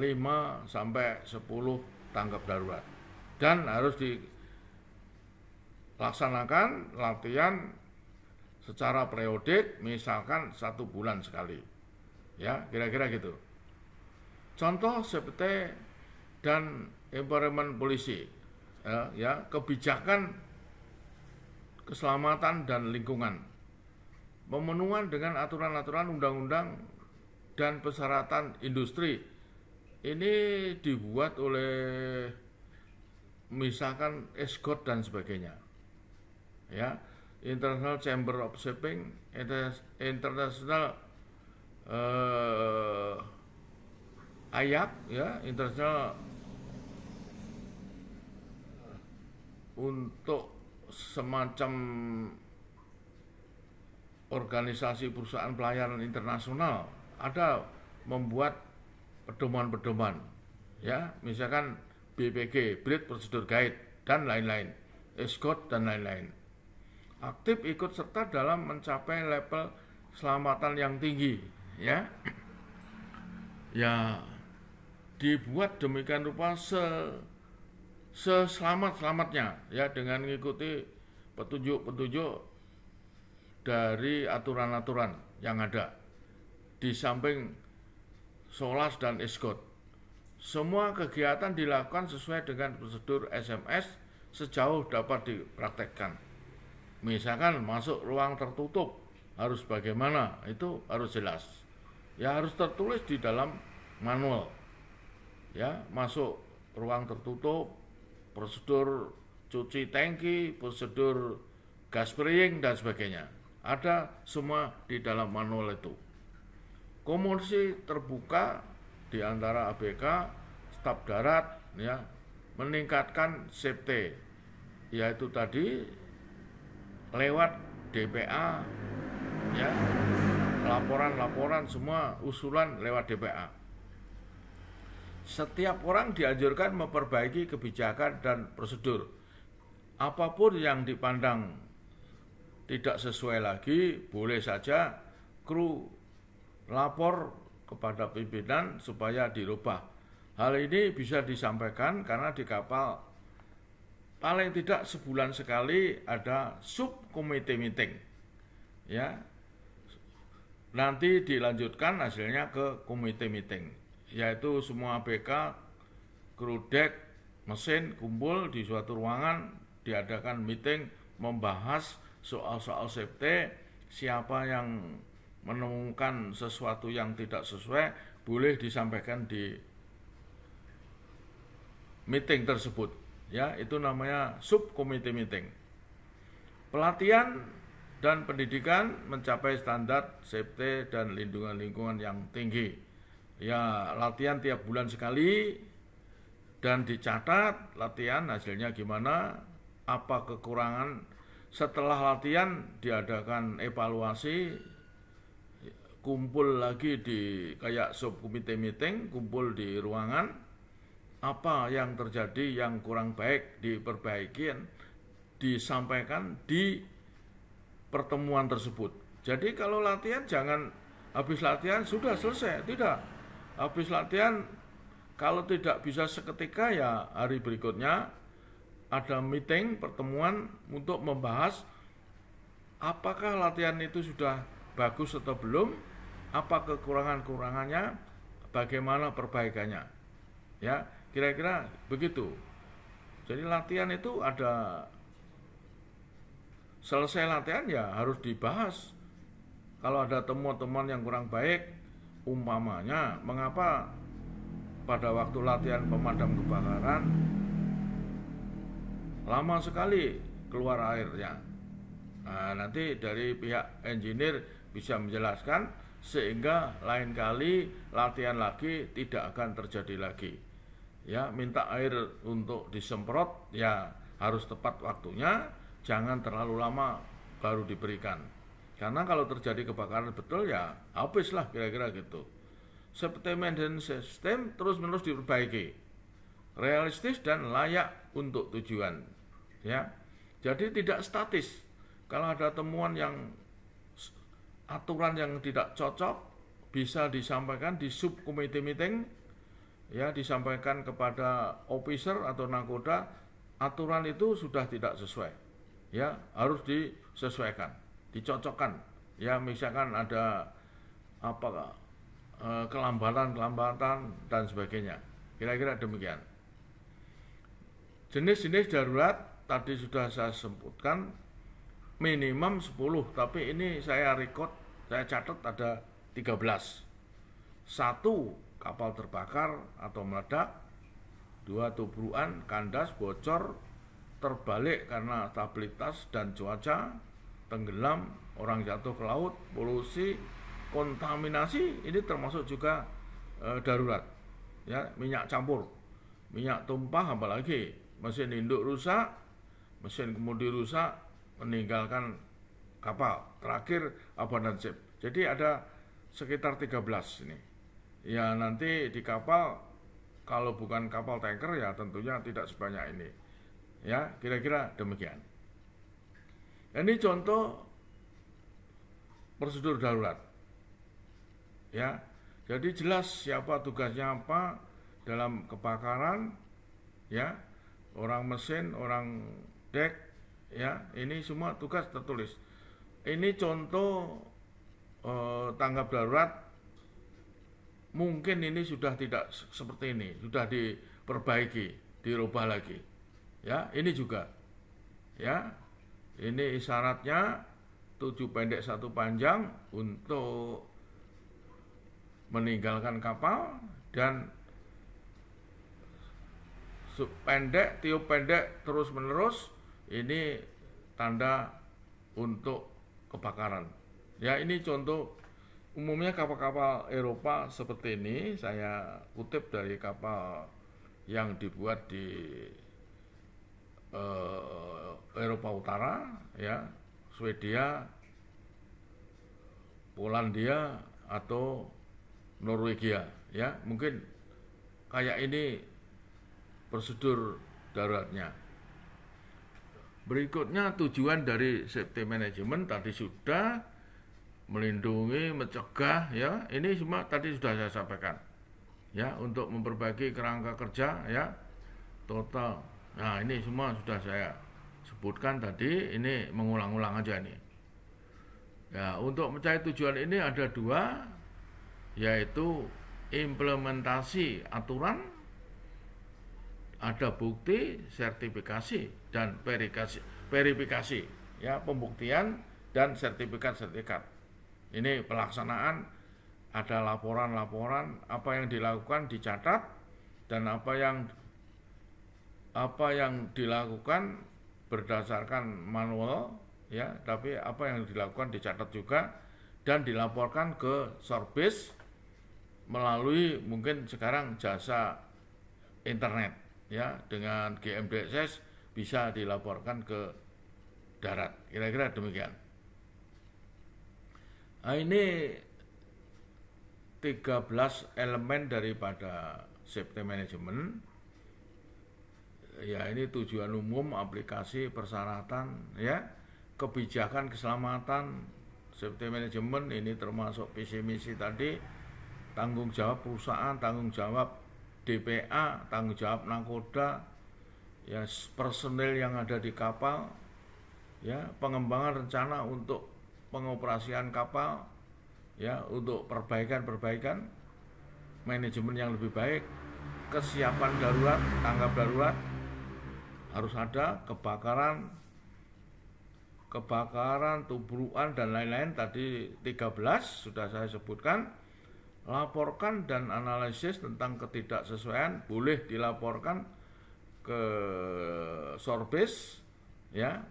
sampai 10 tanggap darurat. Dan harus dilaksanakan latihan secara periodik, misalkan 1 bulan sekali. Ya, kira-kira gitu. Contoh seperti dan environment policy, ya kebijakan keselamatan dan lingkungan, pemenuhan dengan aturan-aturan undang-undang dan persyaratan industri. Ini dibuat oleh misalkan ESCOT dan sebagainya, ya, International Chamber of Shipping, International IAC, ya, International untuk semacam organisasi perusahaan pelayanan internasional, ada membuat pedoman-pedoman, ya, misalkan BPG, Bridge Procedure Guide dan lain-lain, ESCOT dan lain-lain. Aktif ikut serta dalam mencapai level keselamatan yang tinggi, ya. Ya, dibuat demikian rupa seselamat-selamatnya, ya, dengan mengikuti petunjuk-petunjuk dari aturan-aturan yang ada di samping SOLAS dan ESCOT. Semua kegiatan dilakukan sesuai dengan prosedur SMS sejauh dapat dipraktekkan. Misalkan masuk ruang tertutup harus bagaimana, itu harus jelas. Ya, harus tertulis di dalam manual. Ya, masuk ruang tertutup, prosedur cuci tangki, prosedur gas spraying dan sebagainya. Ada semua di dalam manual itu. komunikasi terbuka di antara ABK, staf darat, ya, meningkatkan safety, yaitu tadi lewat DPA, ya, laporan-laporan semua usulan lewat DPA. Setiap orang dianjurkan memperbaiki kebijakan dan prosedur. Apapun yang dipandang tidak sesuai lagi, boleh saja kru lapor kepada pimpinan supaya dirubah. Hal ini bisa disampaikan karena di kapal paling tidak sebulan sekali ada subkomite meeting, ya. Nanti dilanjutkan hasilnya ke komite meeting, yaitu semua ABK, kru dek, mesin kumpul di suatu ruangan, diadakan meeting membahas soal-soal safety. Siapa yang menemukan sesuatu yang tidak sesuai boleh disampaikan di meeting tersebut, ya, itu namanya subkomite meeting. Pelatihan dan pendidikan mencapai standar safety dan lindungan lingkungan yang tinggi. Ya, latihan tiap bulan sekali dan dicatat latihan hasilnya gimana, apa kekurangan. Setelah latihan diadakan evaluasi, kumpul lagi di kayak subkomite meeting, kumpul di ruangan, apa yang terjadi yang kurang baik diperbaiki, disampaikan di pertemuan tersebut. Jadi kalau latihan jangan habis latihan sudah selesai, tidak. Habis latihan kalau tidak bisa seketika, ya hari berikutnya ada meeting, pertemuan untuk membahas apakah latihan itu sudah bagus atau belum, apa kekurangan-kurangannya, bagaimana perbaikannya. Ya, kira-kira begitu. Jadi latihan itu ada, selesai latihan ya harus dibahas. Kalau ada temuan-temuan yang kurang baik, umpamanya mengapa pada waktu latihan pemadam kebakaran lama sekali keluar airnya. Nah, nanti dari pihak engineer bisa menjelaskan sehingga lain kali latihan lagi tidak akan terjadi lagi. Ya, minta air untuk disemprot ya harus tepat waktunya, jangan terlalu lama baru diberikan. Karena kalau terjadi kebakaran betul ya habislah, kira-kira gitu. Safety maintenance system terus-menerus diperbaiki, realistis dan layak untuk tujuan. Ya, jadi tidak statis. Kalau ada temuan yang aturan yang tidak cocok, bisa disampaikan di subkomite meeting, ya, disampaikan kepada officer atau nakoda, aturan itu sudah tidak sesuai, ya harus disesuaikan, dicocokkan. Ya, misalkan ada apa kelambatan dan sebagainya. Kira-kira demikian. Jenis-jenis darurat tadi sudah saya sebutkan minimum 10, tapi ini saya record, saya catat ada 13. 1, kapal terbakar atau meledak. 2, tubruan, kandas, bocor, terbalik karena stabilitas dan cuaca, tenggelam, orang jatuh ke laut, polusi, kontaminasi, ini termasuk juga darurat. Ya, minyak campur, minyak tumpah, apalagi mesin induk rusak, mesin kemudi rusak, meninggalkan kapal. Terakhir abandon ship. Jadi ada sekitar 13 ini. Ya, nanti di kapal kalau bukan kapal tanker ya tentunya tidak sebanyak ini. Ya, kira-kira demikian. Ini contoh prosedur darurat. Ya, jadi jelas siapa tugasnya apa dalam kebakaran, ya, orang mesin, orang dek, ya, ini semua tugas tertulis. Ini contoh tanggap darurat. Mungkin ini sudah tidak seperti ini, sudah diperbaiki, dirubah lagi. Ya, ini juga. Ya, ini isyaratnya 7 pendek 1 panjang untuk meninggalkan kapal, dan pendek, tiup pendek terus menerus, ini tanda untuk kebakaran. Ya, ini contoh Umumnya kapal-kapal Eropa seperti ini, saya kutip dari kapal yang dibuat di Eropa Utara, ya, Swedia, Polandia atau Norwegia, ya, mungkin kayak ini prosedur daruratnya. Berikutnya tujuan dari safety management tadi sudah melindungi, mencegah, ya, ini semua tadi sudah saya sampaikan, ya, untuk memperbaiki kerangka kerja, ya, total. Nah, ini semua sudah saya sebutkan tadi, ini mengulang-ulang aja nih. Ya, untuk mencapai tujuan ini ada dua, yaitu implementasi aturan, ada bukti, sertifikasi, dan verifikasi, ya, pembuktian dan sertifikat. Ini pelaksanaan, ada laporan-laporan, apa yang dilakukan dicatat, dan apa yang dilakukan berdasarkan manual, ya, tapi apa yang dilakukan dicatat juga dan dilaporkan ke Sorbis melalui mungkin sekarang jasa internet, ya, dengan GMDSS bisa dilaporkan ke darat. Kira-kira demikian. Nah, ini 13 elemen daripada safety management. Ya, ini tujuan umum, aplikasi, persyaratan, ya, kebijakan keselamatan, safety management, ini termasuk visi misi tadi, tanggung jawab perusahaan, tanggung jawab DPA, tanggung jawab nakoda, ya, personel yang ada di kapal, ya, pengembangan rencana untuk pengoperasian kapal, ya, untuk perbaikan, manajemen yang lebih baik, kesiapan darurat, tanggap darurat, harus ada kebakaran, tubruan, dan lain-lain, tadi 13 sudah saya sebutkan. Laporkan dan analisis tentang ketidaksesuaian boleh dilaporkan ke Sorbis, ya,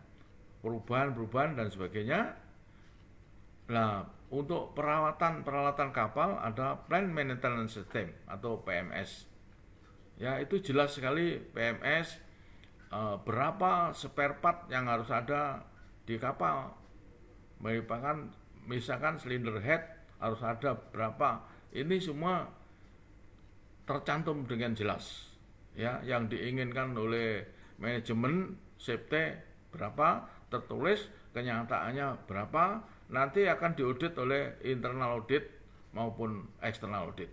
perubahan dan sebagainya. Nah, untuk peralatan kapal ada Plan Maintenance System atau PMS. Ya, itu jelas sekali PMS, berapa spare part yang harus ada di kapal. Misalkan cylinder head harus ada berapa. Ini semua tercantum dengan jelas, ya, yang diinginkan oleh manajemen safety berapa, tertulis, kenyataannya berapa, nanti akan diaudit oleh internal audit maupun external audit.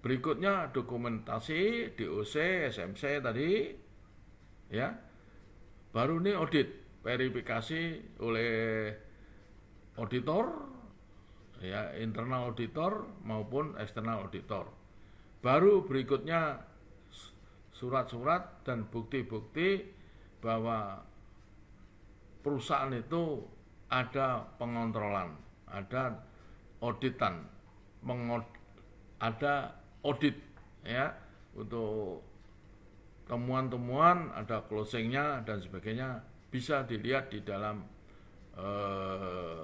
Berikutnya dokumentasi, DOC, SMC tadi, ya, baru ini audit, verifikasi oleh auditor, ya, internal auditor maupun external auditor. Baru berikutnya surat-surat dan bukti-bukti bahwa perusahaan itu ada pengontrolan, ada auditan, ada audit, ya, untuk temuan-temuan, ada closingnya dan sebagainya, bisa dilihat di dalam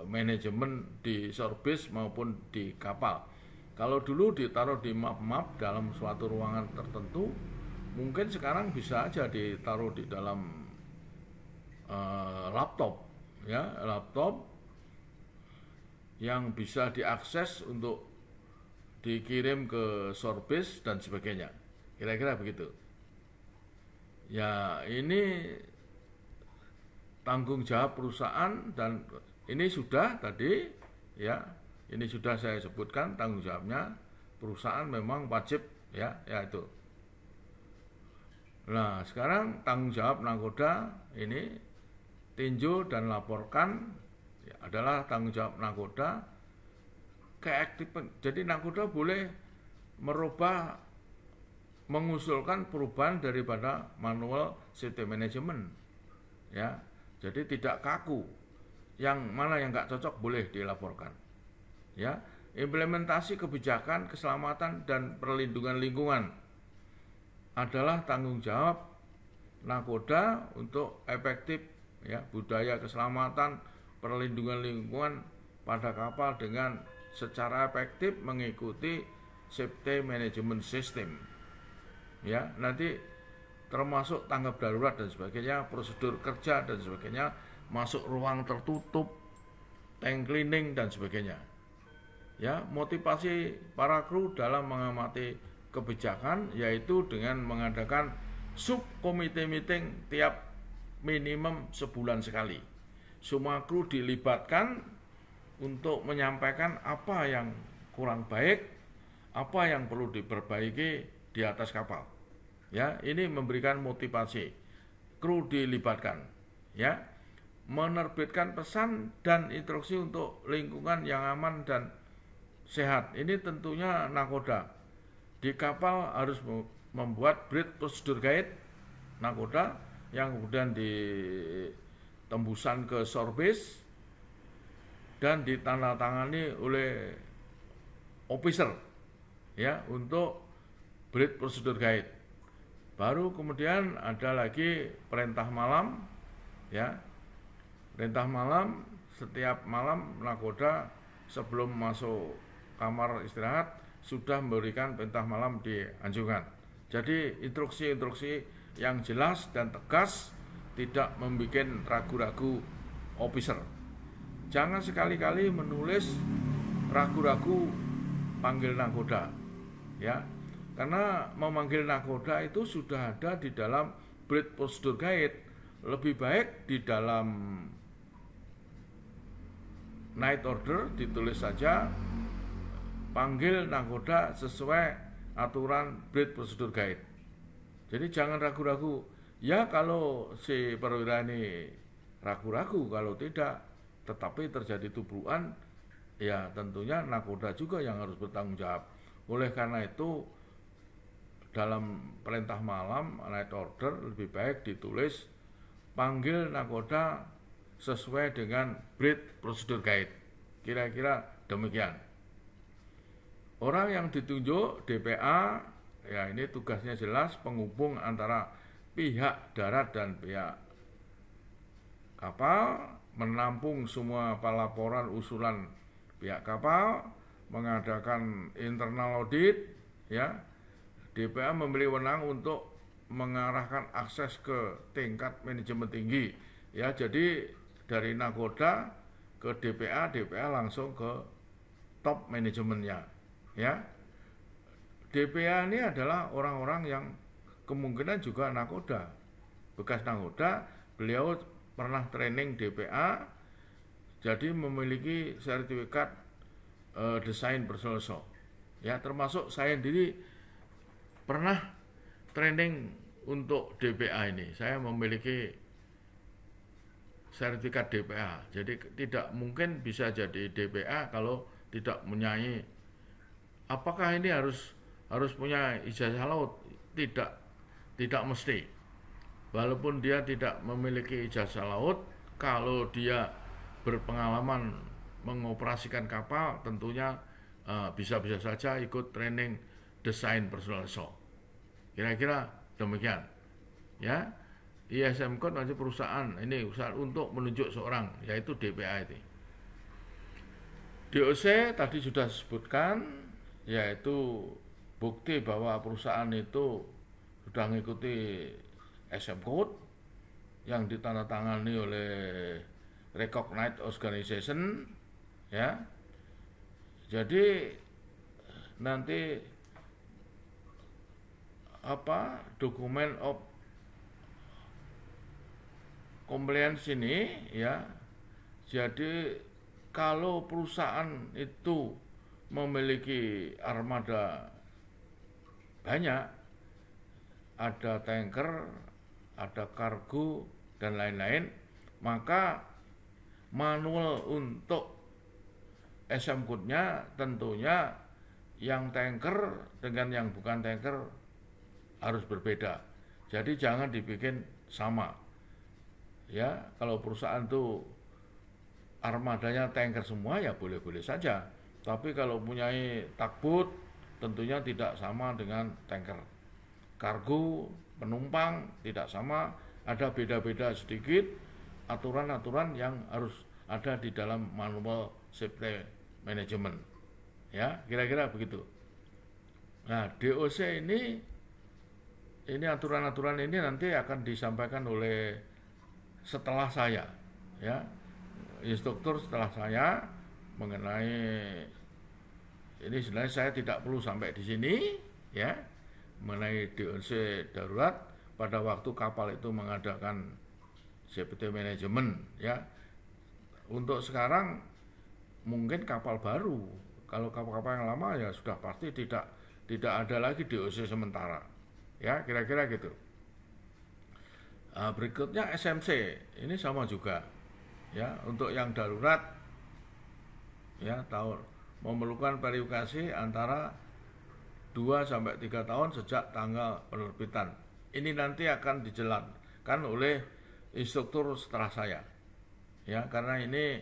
manajemen di Sorbis maupun di kapal. Kalau dulu ditaruh di map-map dalam suatu ruangan tertentu, mungkin sekarang bisa aja ditaruh di dalam laptop, ya, laptop yang bisa diakses untuk dikirim ke Sorbis dan sebagainya. Kira-kira begitu. Ya, ini tanggung jawab perusahaan, dan ini sudah tadi, ya, ini sudah saya sebutkan tanggung jawabnya. Perusahaan memang wajib, ya itu. Nah, sekarang tanggung jawab nakoda ini tinjau dan laporkan, ya, adalah tanggung jawab nakoda. Jadi nakoda boleh mengusulkan perubahan daripada manual safety management, ya. Jadi tidak kaku, yang mana yang nggak cocok boleh dilaporkan, ya. Implementasi kebijakan keselamatan dan perlindungan lingkungan adalah tanggung jawab nakoda untuk efektif, ya, budaya keselamatan perlindungan lingkungan pada kapal dengan secara efektif mengikuti safety management system. Ya, nanti termasuk tanggap darurat dan sebagainya, prosedur kerja dan sebagainya, masuk ruang tertutup, tank cleaning dan sebagainya. Ya, motivasi para kru dalam mengamati kebijakan yaitu dengan mengadakan subkomite meeting tiap minimum sebulan sekali. Semua kru dilibatkan untuk menyampaikan apa yang kurang baik, apa yang perlu diperbaiki di atas kapal. Ya, ini memberikan motivasi. Kru dilibatkan, ya. Menerbitkan pesan dan instruksi untuk lingkungan yang aman dan sehat. Ini tentunya nakoda. Di kapal harus membuat Bridge Procedure Guide nakoda yang kemudian ditembusan ke Shorebase dan ditandatangani oleh officer, ya, untuk Bridge Procedure Guide. Baru kemudian ada lagi perintah malam, ya. Perintah malam, setiap malam nakoda sebelum masuk kamar istirahat sudah memberikan perintah malam di anjungan. Jadi instruksi-instruksi yang jelas dan tegas, tidak membuat ragu-ragu officer. Jangan sekali-kali menulis ragu-ragu panggil nakoda, ya, karena memanggil nakoda itu sudah ada di dalam Bridge Procedure Guide. Lebih baik di dalam night order ditulis saja panggil nakoda sesuai aturan Bridge Procedure Guide. Jadi jangan ragu-ragu. Ya, kalau si perwira ini ragu-ragu, kalau tidak, tetapi terjadi tubuhan, ya tentunya nakoda juga yang harus bertanggung jawab. Oleh karena itu, dalam perintah malam, night order, lebih baik ditulis panggil nakoda sesuai dengan Bridge Procedure Guide. Kira-kira demikian. Orang yang ditunjuk DPA, ya ini tugasnya jelas penghubung antara pihak darat dan pihak kapal, menampung semua laporan usulan pihak kapal, mengadakan internal audit, ya. DPA memiliki wewenang untuk mengarahkan akses ke tingkat manajemen tinggi, ya. Jadi dari nakoda ke DPA, DPA langsung ke top manajemennya, ya. DPA ini adalah orang-orang yang kemungkinan juga nakoda, bekas nakoda. Beliau pernah training DPA, jadi memiliki sertifikat desain personal show, ya. Termasuk saya sendiri pernah training untuk DPA ini. Saya memiliki sertifikat DPA, jadi tidak mungkin bisa jadi DPA kalau tidak mempunyai. Apakah ini harus punya ijazah laut? Tidak mesti. Walaupun dia tidak memiliki ijazah laut, kalau dia berpengalaman mengoperasikan kapal, tentunya bisa-bisa saja ikut training desain personal show. Kira-kira demikian, ya. ISM Code masih perusahaan untuk menunjuk seorang, yaitu DPA itu. DOC tadi sudah disebutkan, yaitu bukti bahwa perusahaan itu sudah mengikuti SM Code yang ditandatangani oleh recognized organization, ya. Jadi nanti dokumen of compliance ini, ya. Jadi kalau perusahaan itu memiliki armada banyak, ada tanker, ada kargo dan lain-lain, maka manual untuk SM Code-nya tentunya yang tanker dengan yang bukan tanker harus berbeda. Jadi jangan dibikin sama. Ya, kalau perusahaan itu armadanya tanker semua, ya boleh-boleh saja. Tapi kalau punyai tugboat tentunya tidak sama dengan tanker. Kargo, penumpang tidak sama, ada beda-beda sedikit aturan-aturan yang harus ada di dalam manual safety management. Ya, kira-kira begitu. Nah, DOC ini aturan-aturan ini nanti akan disampaikan oleh setelah saya, ya, instruktur setelah saya mengenai ini. Sebenarnya saya tidak perlu sampai di sini, ya, mengenai DOC darurat pada waktu kapal itu mengadakan safety management, ya. Untuk sekarang mungkin kapal baru, kalau kapal-kapal yang lama ya sudah pasti tidak ada lagi DOC sementara, ya, kira-kira gitu. Berikutnya SMC ini sama juga, ya, untuk yang darurat, ya, memerlukan verifikasi antara 2-3 tahun sejak tanggal penerbitan. Ini nanti akan dijelaskan oleh instruktur setelah saya, ya, karena ini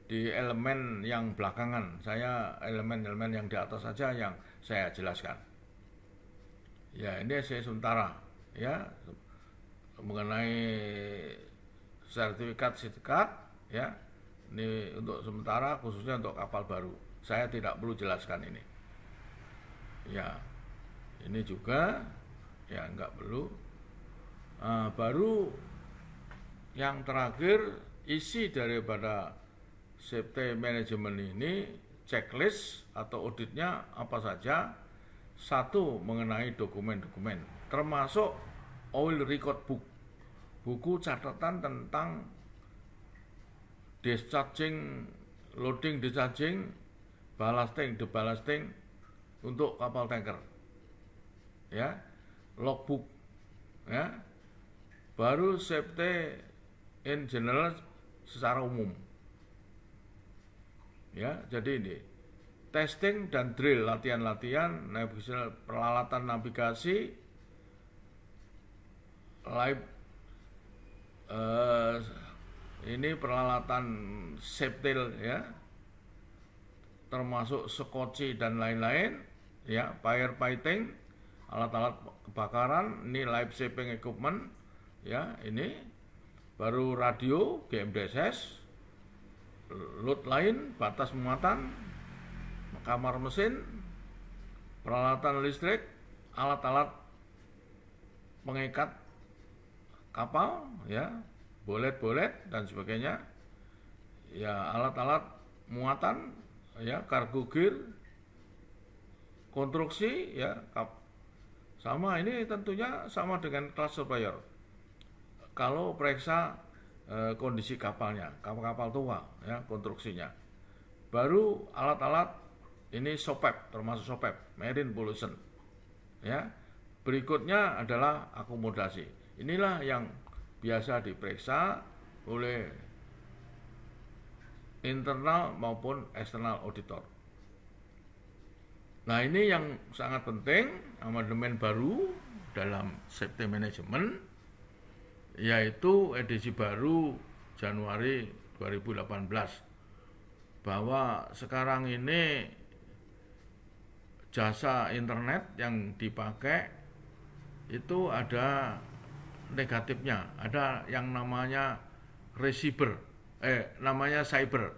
di elemen yang belakangan, saya elemen-elemen yang di atas saja yang saya jelaskan. Ya, ini saya sementara, ya, mengenai sertifikat, ya, ini untuk sementara khususnya untuk kapal baru. Saya tidak perlu jelaskan ini. Ya, ini juga, ya, enggak perlu. Baru yang terakhir, isi daripada safety management ini, checklist atau auditnya apa saja. Satu, mengenai dokumen-dokumen, termasuk oil record book, buku catatan tentang discharging, loading, discharging, ballasting, deballasting untuk kapal tanker, ya, logbook, ya. Baru safety in general secara umum, ya. Jadi ini testing dan drill, latihan-latihan, peralatan navigasi, live, ini peralatan safety, ya, termasuk skoci dan lain-lain, ya, firefighting, alat-alat kebakaran, ini life saving equipment, ya, ini baru radio, GMDSS, load line, batas muatan, kamar mesin, peralatan listrik, alat-alat pengikat kapal, ya, bolet-bolet dan sebagainya, ya, alat-alat muatan, ya, cargo gear, konstruksi, ya, sama. Ini tentunya sama dengan kelas surveyor. Kalau periksa kondisi kapalnya, kapal-kapal tua, ya, konstruksinya. Baru alat-alat ini SOPEP, termasuk SOPEP, marine pollution, ya. Berikutnya adalah akomodasi. Inilah yang biasa diperiksa oleh internal maupun eksternal auditor. Nah, ini yang sangat penting, amandemen baru dalam safety management, yaitu edisi baru Januari 2018, bahwa sekarang ini jasa internet yang dipakai itu ada negatifnya, ada yang namanya receiver, namanya cyber,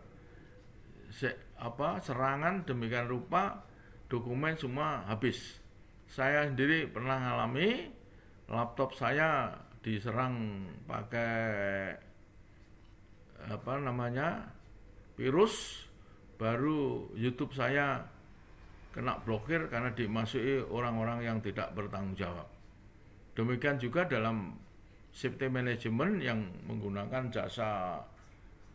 serangan demikian rupa, dokumen semua habis. Saya sendiri pernah mengalami laptop saya diserang pakai virus, baru YouTube saya kena blokir karena dimasuki orang-orang yang tidak bertanggung jawab. Demikian juga dalam safety management yang menggunakan jasa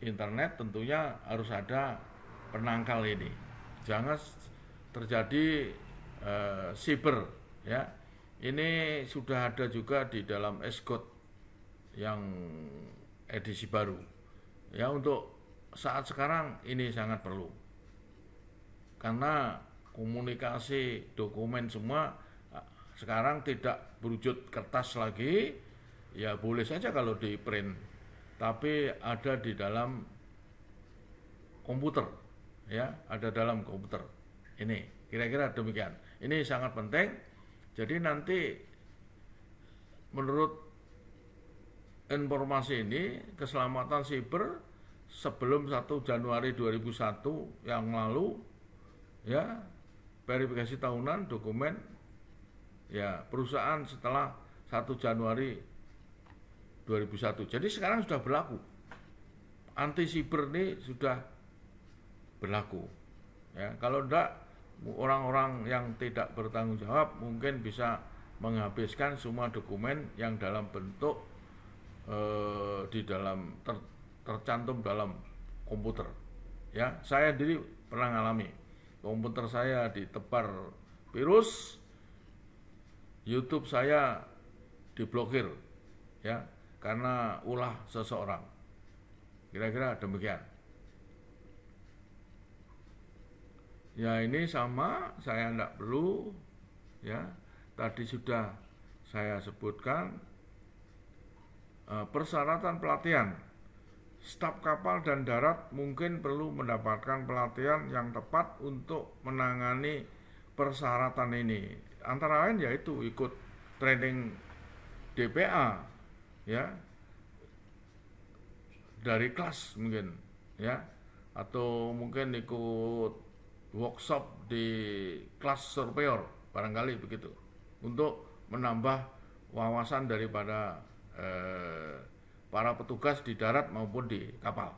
internet, tentunya harus ada penangkal ini. Jangan terjadi cyber, ya. Ini sudah ada juga di dalam SGOT yang edisi baru. Ya, untuk saat sekarang ini sangat perlu. Karena komunikasi dokumen semua sekarang tidak berwujud kertas lagi, ya boleh saja kalau di print, tapi ada di dalam komputer, ya, ada dalam komputer. Ini kira-kira demikian. Ini sangat penting. Jadi nanti menurut informasi ini, keselamatan siber sebelum 1 Januari 2001 yang lalu, ya, verifikasi tahunan dokumen ya perusahaan setelah 1 Januari 2001. Jadi sekarang sudah berlaku. Anti siber ini sudah berlaku. Ya, kalau enggak orang-orang yang tidak bertanggung jawab mungkin bisa menghabiskan semua dokumen yang dalam bentuk di dalam tercantum dalam komputer. Ya, saya sendiri pernah ngalami. Komputer saya ditebar virus, YouTube saya diblokir, ya, karena ulah seseorang. Kira-kira demikian. Ya, ini sama, saya tidak perlu, ya. Tadi sudah saya sebutkan persyaratan pelatihan. Staf kapal dan darat mungkin perlu mendapatkan pelatihan yang tepat untuk menangani persyaratan ini. Antara lain yaitu ikut training DPA, ya, dari kelas mungkin, ya, atau mungkin ikut workshop di kelas surveyor, barangkali begitu, untuk menambah wawasan daripada para petugas di darat maupun di kapal.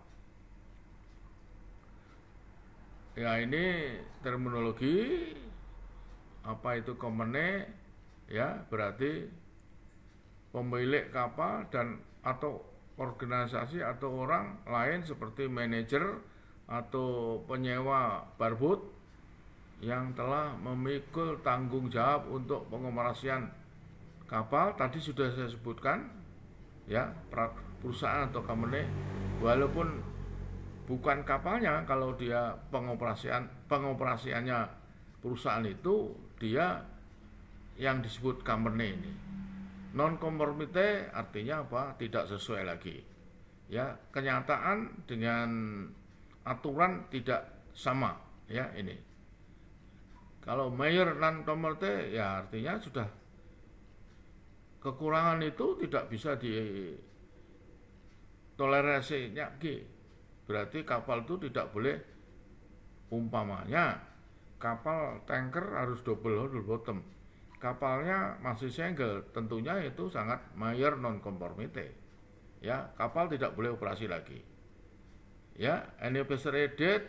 Ya, ini terminologi apa itu komene, ya, berarti pemilik kapal dan atau organisasi atau orang lain seperti manajer atau penyewa barboat yang telah memikul tanggung jawab untuk pengoperasian kapal. Tadi sudah saya sebutkan, ya, perusahaan atau company, walaupun bukan kapalnya, kalau dia pengoperasiannya perusahaan itu, dia yang disebut company ini. Non-conformity artinya apa? Tidak sesuai lagi. Ya, kenyataan dengan aturan tidak sama, ya, ini. Kalau major non-conformity ya artinya sudah kekurangan itu tidak bisa ditoleransinya lagi. Berarti kapal itu tidak boleh, umpamanya kapal tanker harus double bottom, kapalnya masih single, tentunya itu sangat major non-conformity. Ya, kapal tidak boleh operasi lagi. Ya, anniversary date,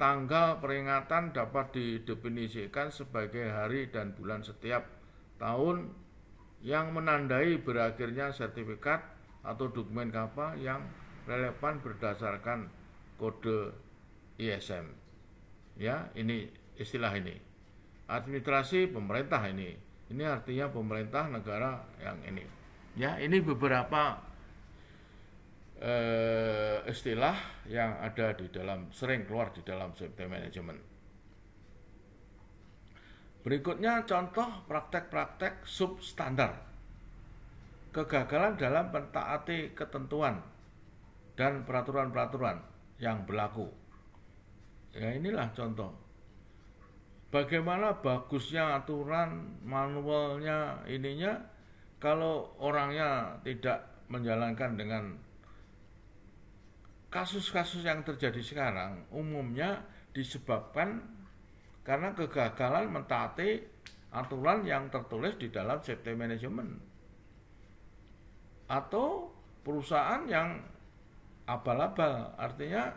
tanggal peringatan dapat didefinisikan sebagai hari dan bulan setiap tahun yang menandai berakhirnya sertifikat atau dokumen kapal yang relevan berdasarkan kode ISM. Ya, ini istilah ini. Administrasi pemerintah ini. Ini artinya pemerintah negara yang ini. Ya, ini beberapa istilah yang ada di dalam, sering keluar di dalam safety management. Berikutnya contoh praktek-praktek substandar, kegagalan dalam mentaati ketentuan dan peraturan-peraturan yang berlaku. Ya, inilah contoh. Bagaimana bagusnya aturan, manualnya, ininya, kalau orangnya tidak menjalankan dengan kasus-kasus yang terjadi sekarang, umumnya disebabkan karena kegagalan mentaati aturan yang tertulis di dalam safety management, atau perusahaan yang abal-abal, artinya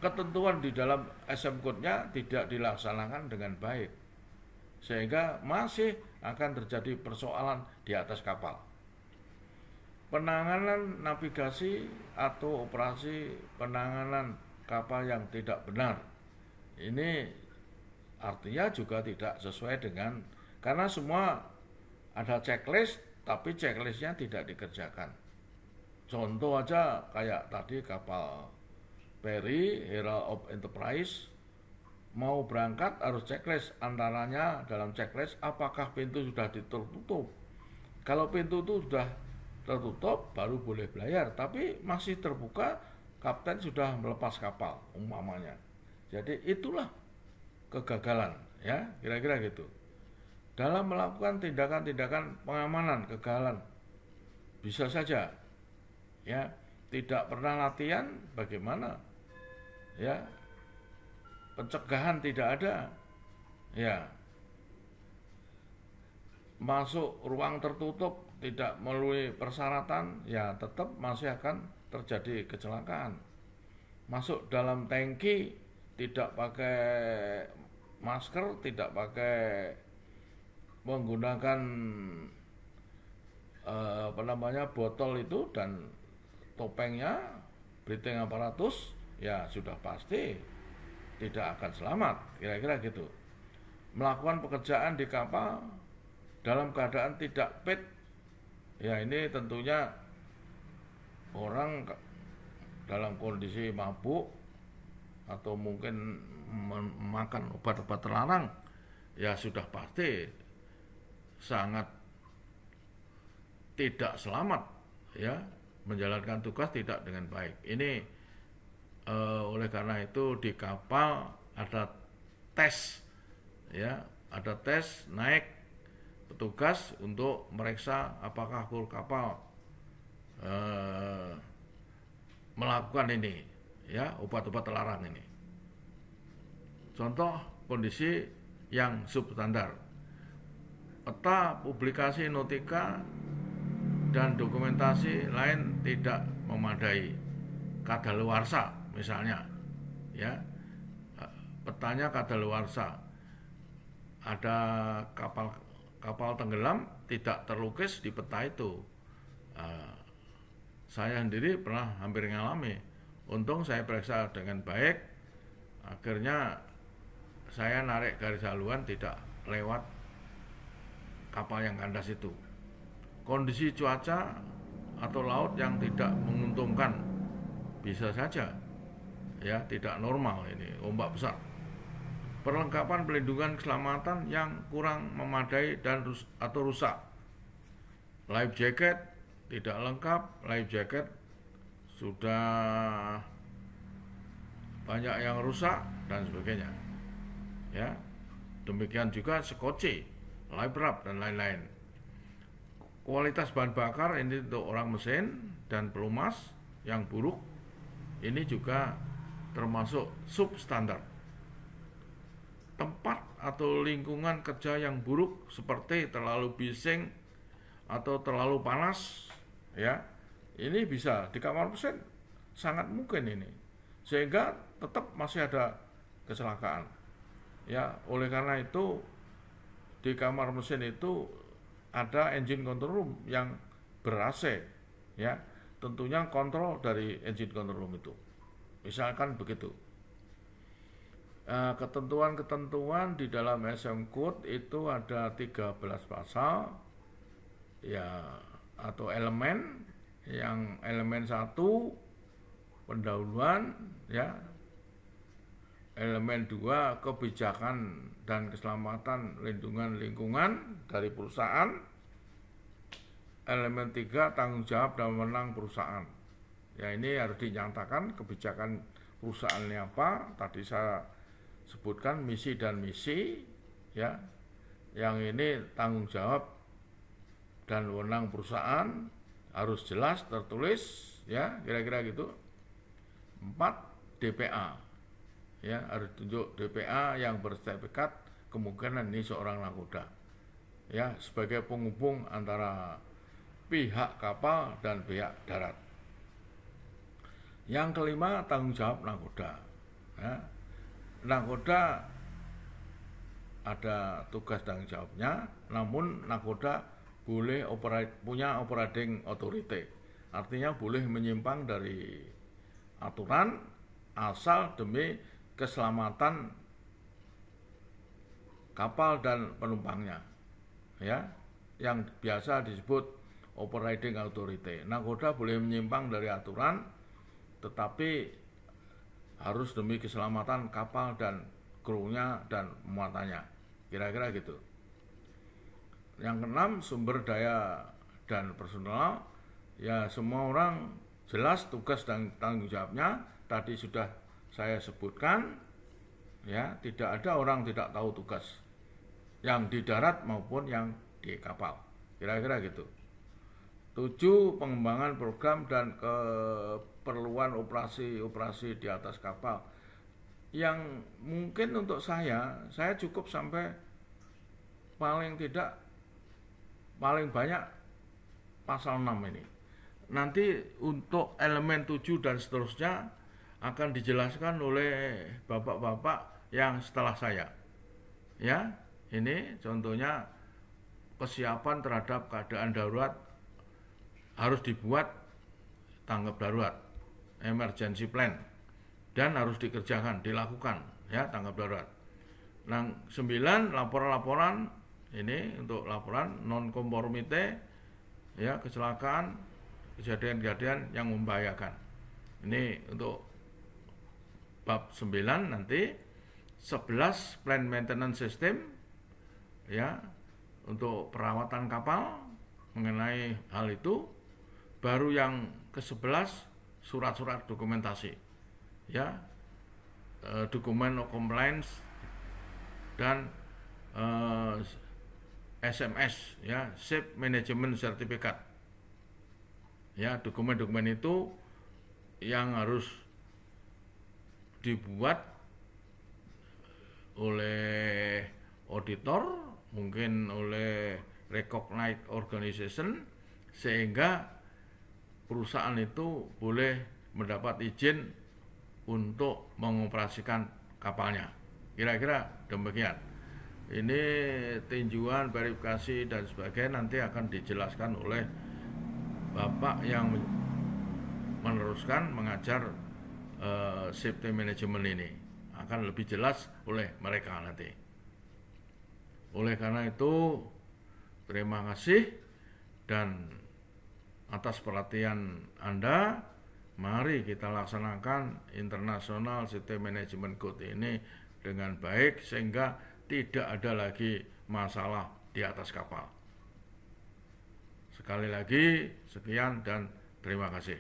ketentuan di dalam SM Code-nya tidak dilaksanakan dengan baik, sehingga masih akan terjadi persoalan di atas kapal. Penanganan navigasi atau operasi penanganan kapal yang tidak benar, ini artinya juga tidak sesuai dengan, karena semua ada checklist, tapi checklistnya tidak dikerjakan. Contoh aja kayak tadi kapal Perry, Herald of Enterprise, mau berangkat harus checklist, antaranya dalam checklist apakah pintu sudah ditutup. Kalau pintu itu sudah tertutup baru boleh belayar, tapi masih terbuka, kapten sudah melepas kapal umpamanya. Jadi itulah kegagalan, ya, kira-kira gitu. Dalam melakukan tindakan-tindakan pengamanan, kegagalan bisa saja, ya, tidak pernah latihan, bagaimana, ya, pencegahan tidak ada, ya masuk ruang tertutup tidak melalui persyaratan, ya tetap masih akan terjadi kecelakaan. Masuk dalam tangki tidak pakai masker, tidak pakai menggunakan botol itu dan topengnya, breathing apparatus, ya sudah pasti tidak akan selamat, kira-kira gitu. Melakukan pekerjaan di kapal dalam keadaan tidak fit, ya ini tentunya orang dalam kondisi mabuk atau mungkin memakan obat-obat terlarang, ya sudah pasti sangat tidak selamat, ya menjalankan tugas tidak dengan baik. Ini oleh karena itu di kapal ada tes, ya ada tes naik petugas untuk meriksa apakah kru kapal melakukan ini, ya obat-obat terlarang ini. Contoh kondisi yang substandar, peta, publikasi nautika dan dokumentasi lain tidak memadai, kadaluarsa misalnya, ya petanya kadaluarsa, ada kapal tenggelam tidak terlukis di peta itu. Saya sendiri pernah hampir ngalami, untung saya periksa dengan baik, akhirnya saya narik garis haluan tidak lewat kapal yang kandas itu. Kondisi cuaca atau laut yang tidak menguntungkan, bisa saja ya tidak normal, ini ombak besar. Perlengkapan pelindungan keselamatan yang kurang memadai dan atau rusak. Life jacket tidak lengkap, life jacket sudah banyak yang rusak dan sebagainya. Ya, demikian juga skoci, life raft dan lain-lain. Kualitas bahan bakar ini untuk orang mesin dan pelumas yang buruk, ini juga termasuk substandar. Tempat atau lingkungan kerja yang buruk seperti terlalu bising atau terlalu panas, ya ini bisa di kamar mesin sangat mungkin ini, sehingga tetap masih ada kecelakaan. Ya, oleh karena itu di kamar mesin itu ada engine control room yang ber-AC, ya tentunya kontrol dari engine control room itu, misalkan begitu. Ketentuan-ketentuan di dalam SM Code itu ada 13 pasal, ya atau elemen. Yang elemen 1 pendahuluan, ya elemen 2 kebijakan dan keselamatan lindungan lingkungan dari perusahaan, elemen 3 tanggung jawab dan wewenang perusahaan. Ya ini harus dinyatakan kebijakan perusahaan ini apa, tadi saya sebutkan misi dan misi, ya yang ini tanggung jawab dan wewenang perusahaan harus jelas tertulis, ya kira-kira gitu. 4 DPA, ya harus tunjuk DPA yang bersertifikat, kemungkinan ini seorang nakoda, ya sebagai penghubung antara pihak kapal dan pihak darat. Yang kelima tanggung jawab nakoda, ya. Nakoda ada tugas tanggung jawabnya, namun nakoda boleh punya operating authority, artinya boleh menyimpang dari aturan asal demi keselamatan kapal dan penumpangnya, ya yang biasa disebut operating authority. Nakoda boleh menyimpang dari aturan, tetapi harus demi keselamatan kapal dan krunya dan muatannya, kira-kira gitu. Yang keenam sumber daya dan personal, ya semua orang jelas tugas dan tanggung jawabnya, tadi sudah saya sebutkan, ya tidak ada orang tidak tahu tugas yang di darat maupun yang di kapal, kira-kira gitu. 7 pengembangan program dan keperluan operasi di atas kapal. yang mungkin untuk saya cukup sampai paling tidak paling banyak pasal 6 ini. Nanti untuk elemen 7 dan seterusnya akan dijelaskan oleh bapak-bapak yang setelah saya. Ya, ini contohnya kesiapan terhadap keadaan darurat harus dibuat tanggap darurat, emergency plan, dan harus dilakukan ya tanggap darurat. Nah, 9 laporan-laporan ini untuk laporan non-konformite ya, kecelakaan, kejadian-kejadian yang membahayakan. Ini untuk bab 9 nanti. 11 plan maintenance system ya, untuk perawatan kapal mengenai hal itu. Baru yang ke-11 surat-surat dokumentasi ya, dokumen of compliance dan SMS ya, ship management certificate ya. Dokumen-dokumen itu yang harus dibuat oleh auditor, mungkin oleh recognized organization, sehingga perusahaan itu boleh mendapat izin untuk mengoperasikan kapalnya. Kira-kira demikian. Ini tinjauan, verifikasi dan sebagainya nanti akan dijelaskan oleh bapak yang meneruskan mengajar safety management ini. Akan lebih jelas oleh mereka nanti. Oleh karena itu, terima kasih dan atas perhatian Anda. Mari kita laksanakan International Safety Management Code ini dengan baik sehingga tidak ada lagi masalah di atas kapal. Sekali lagi, sekian dan terima kasih.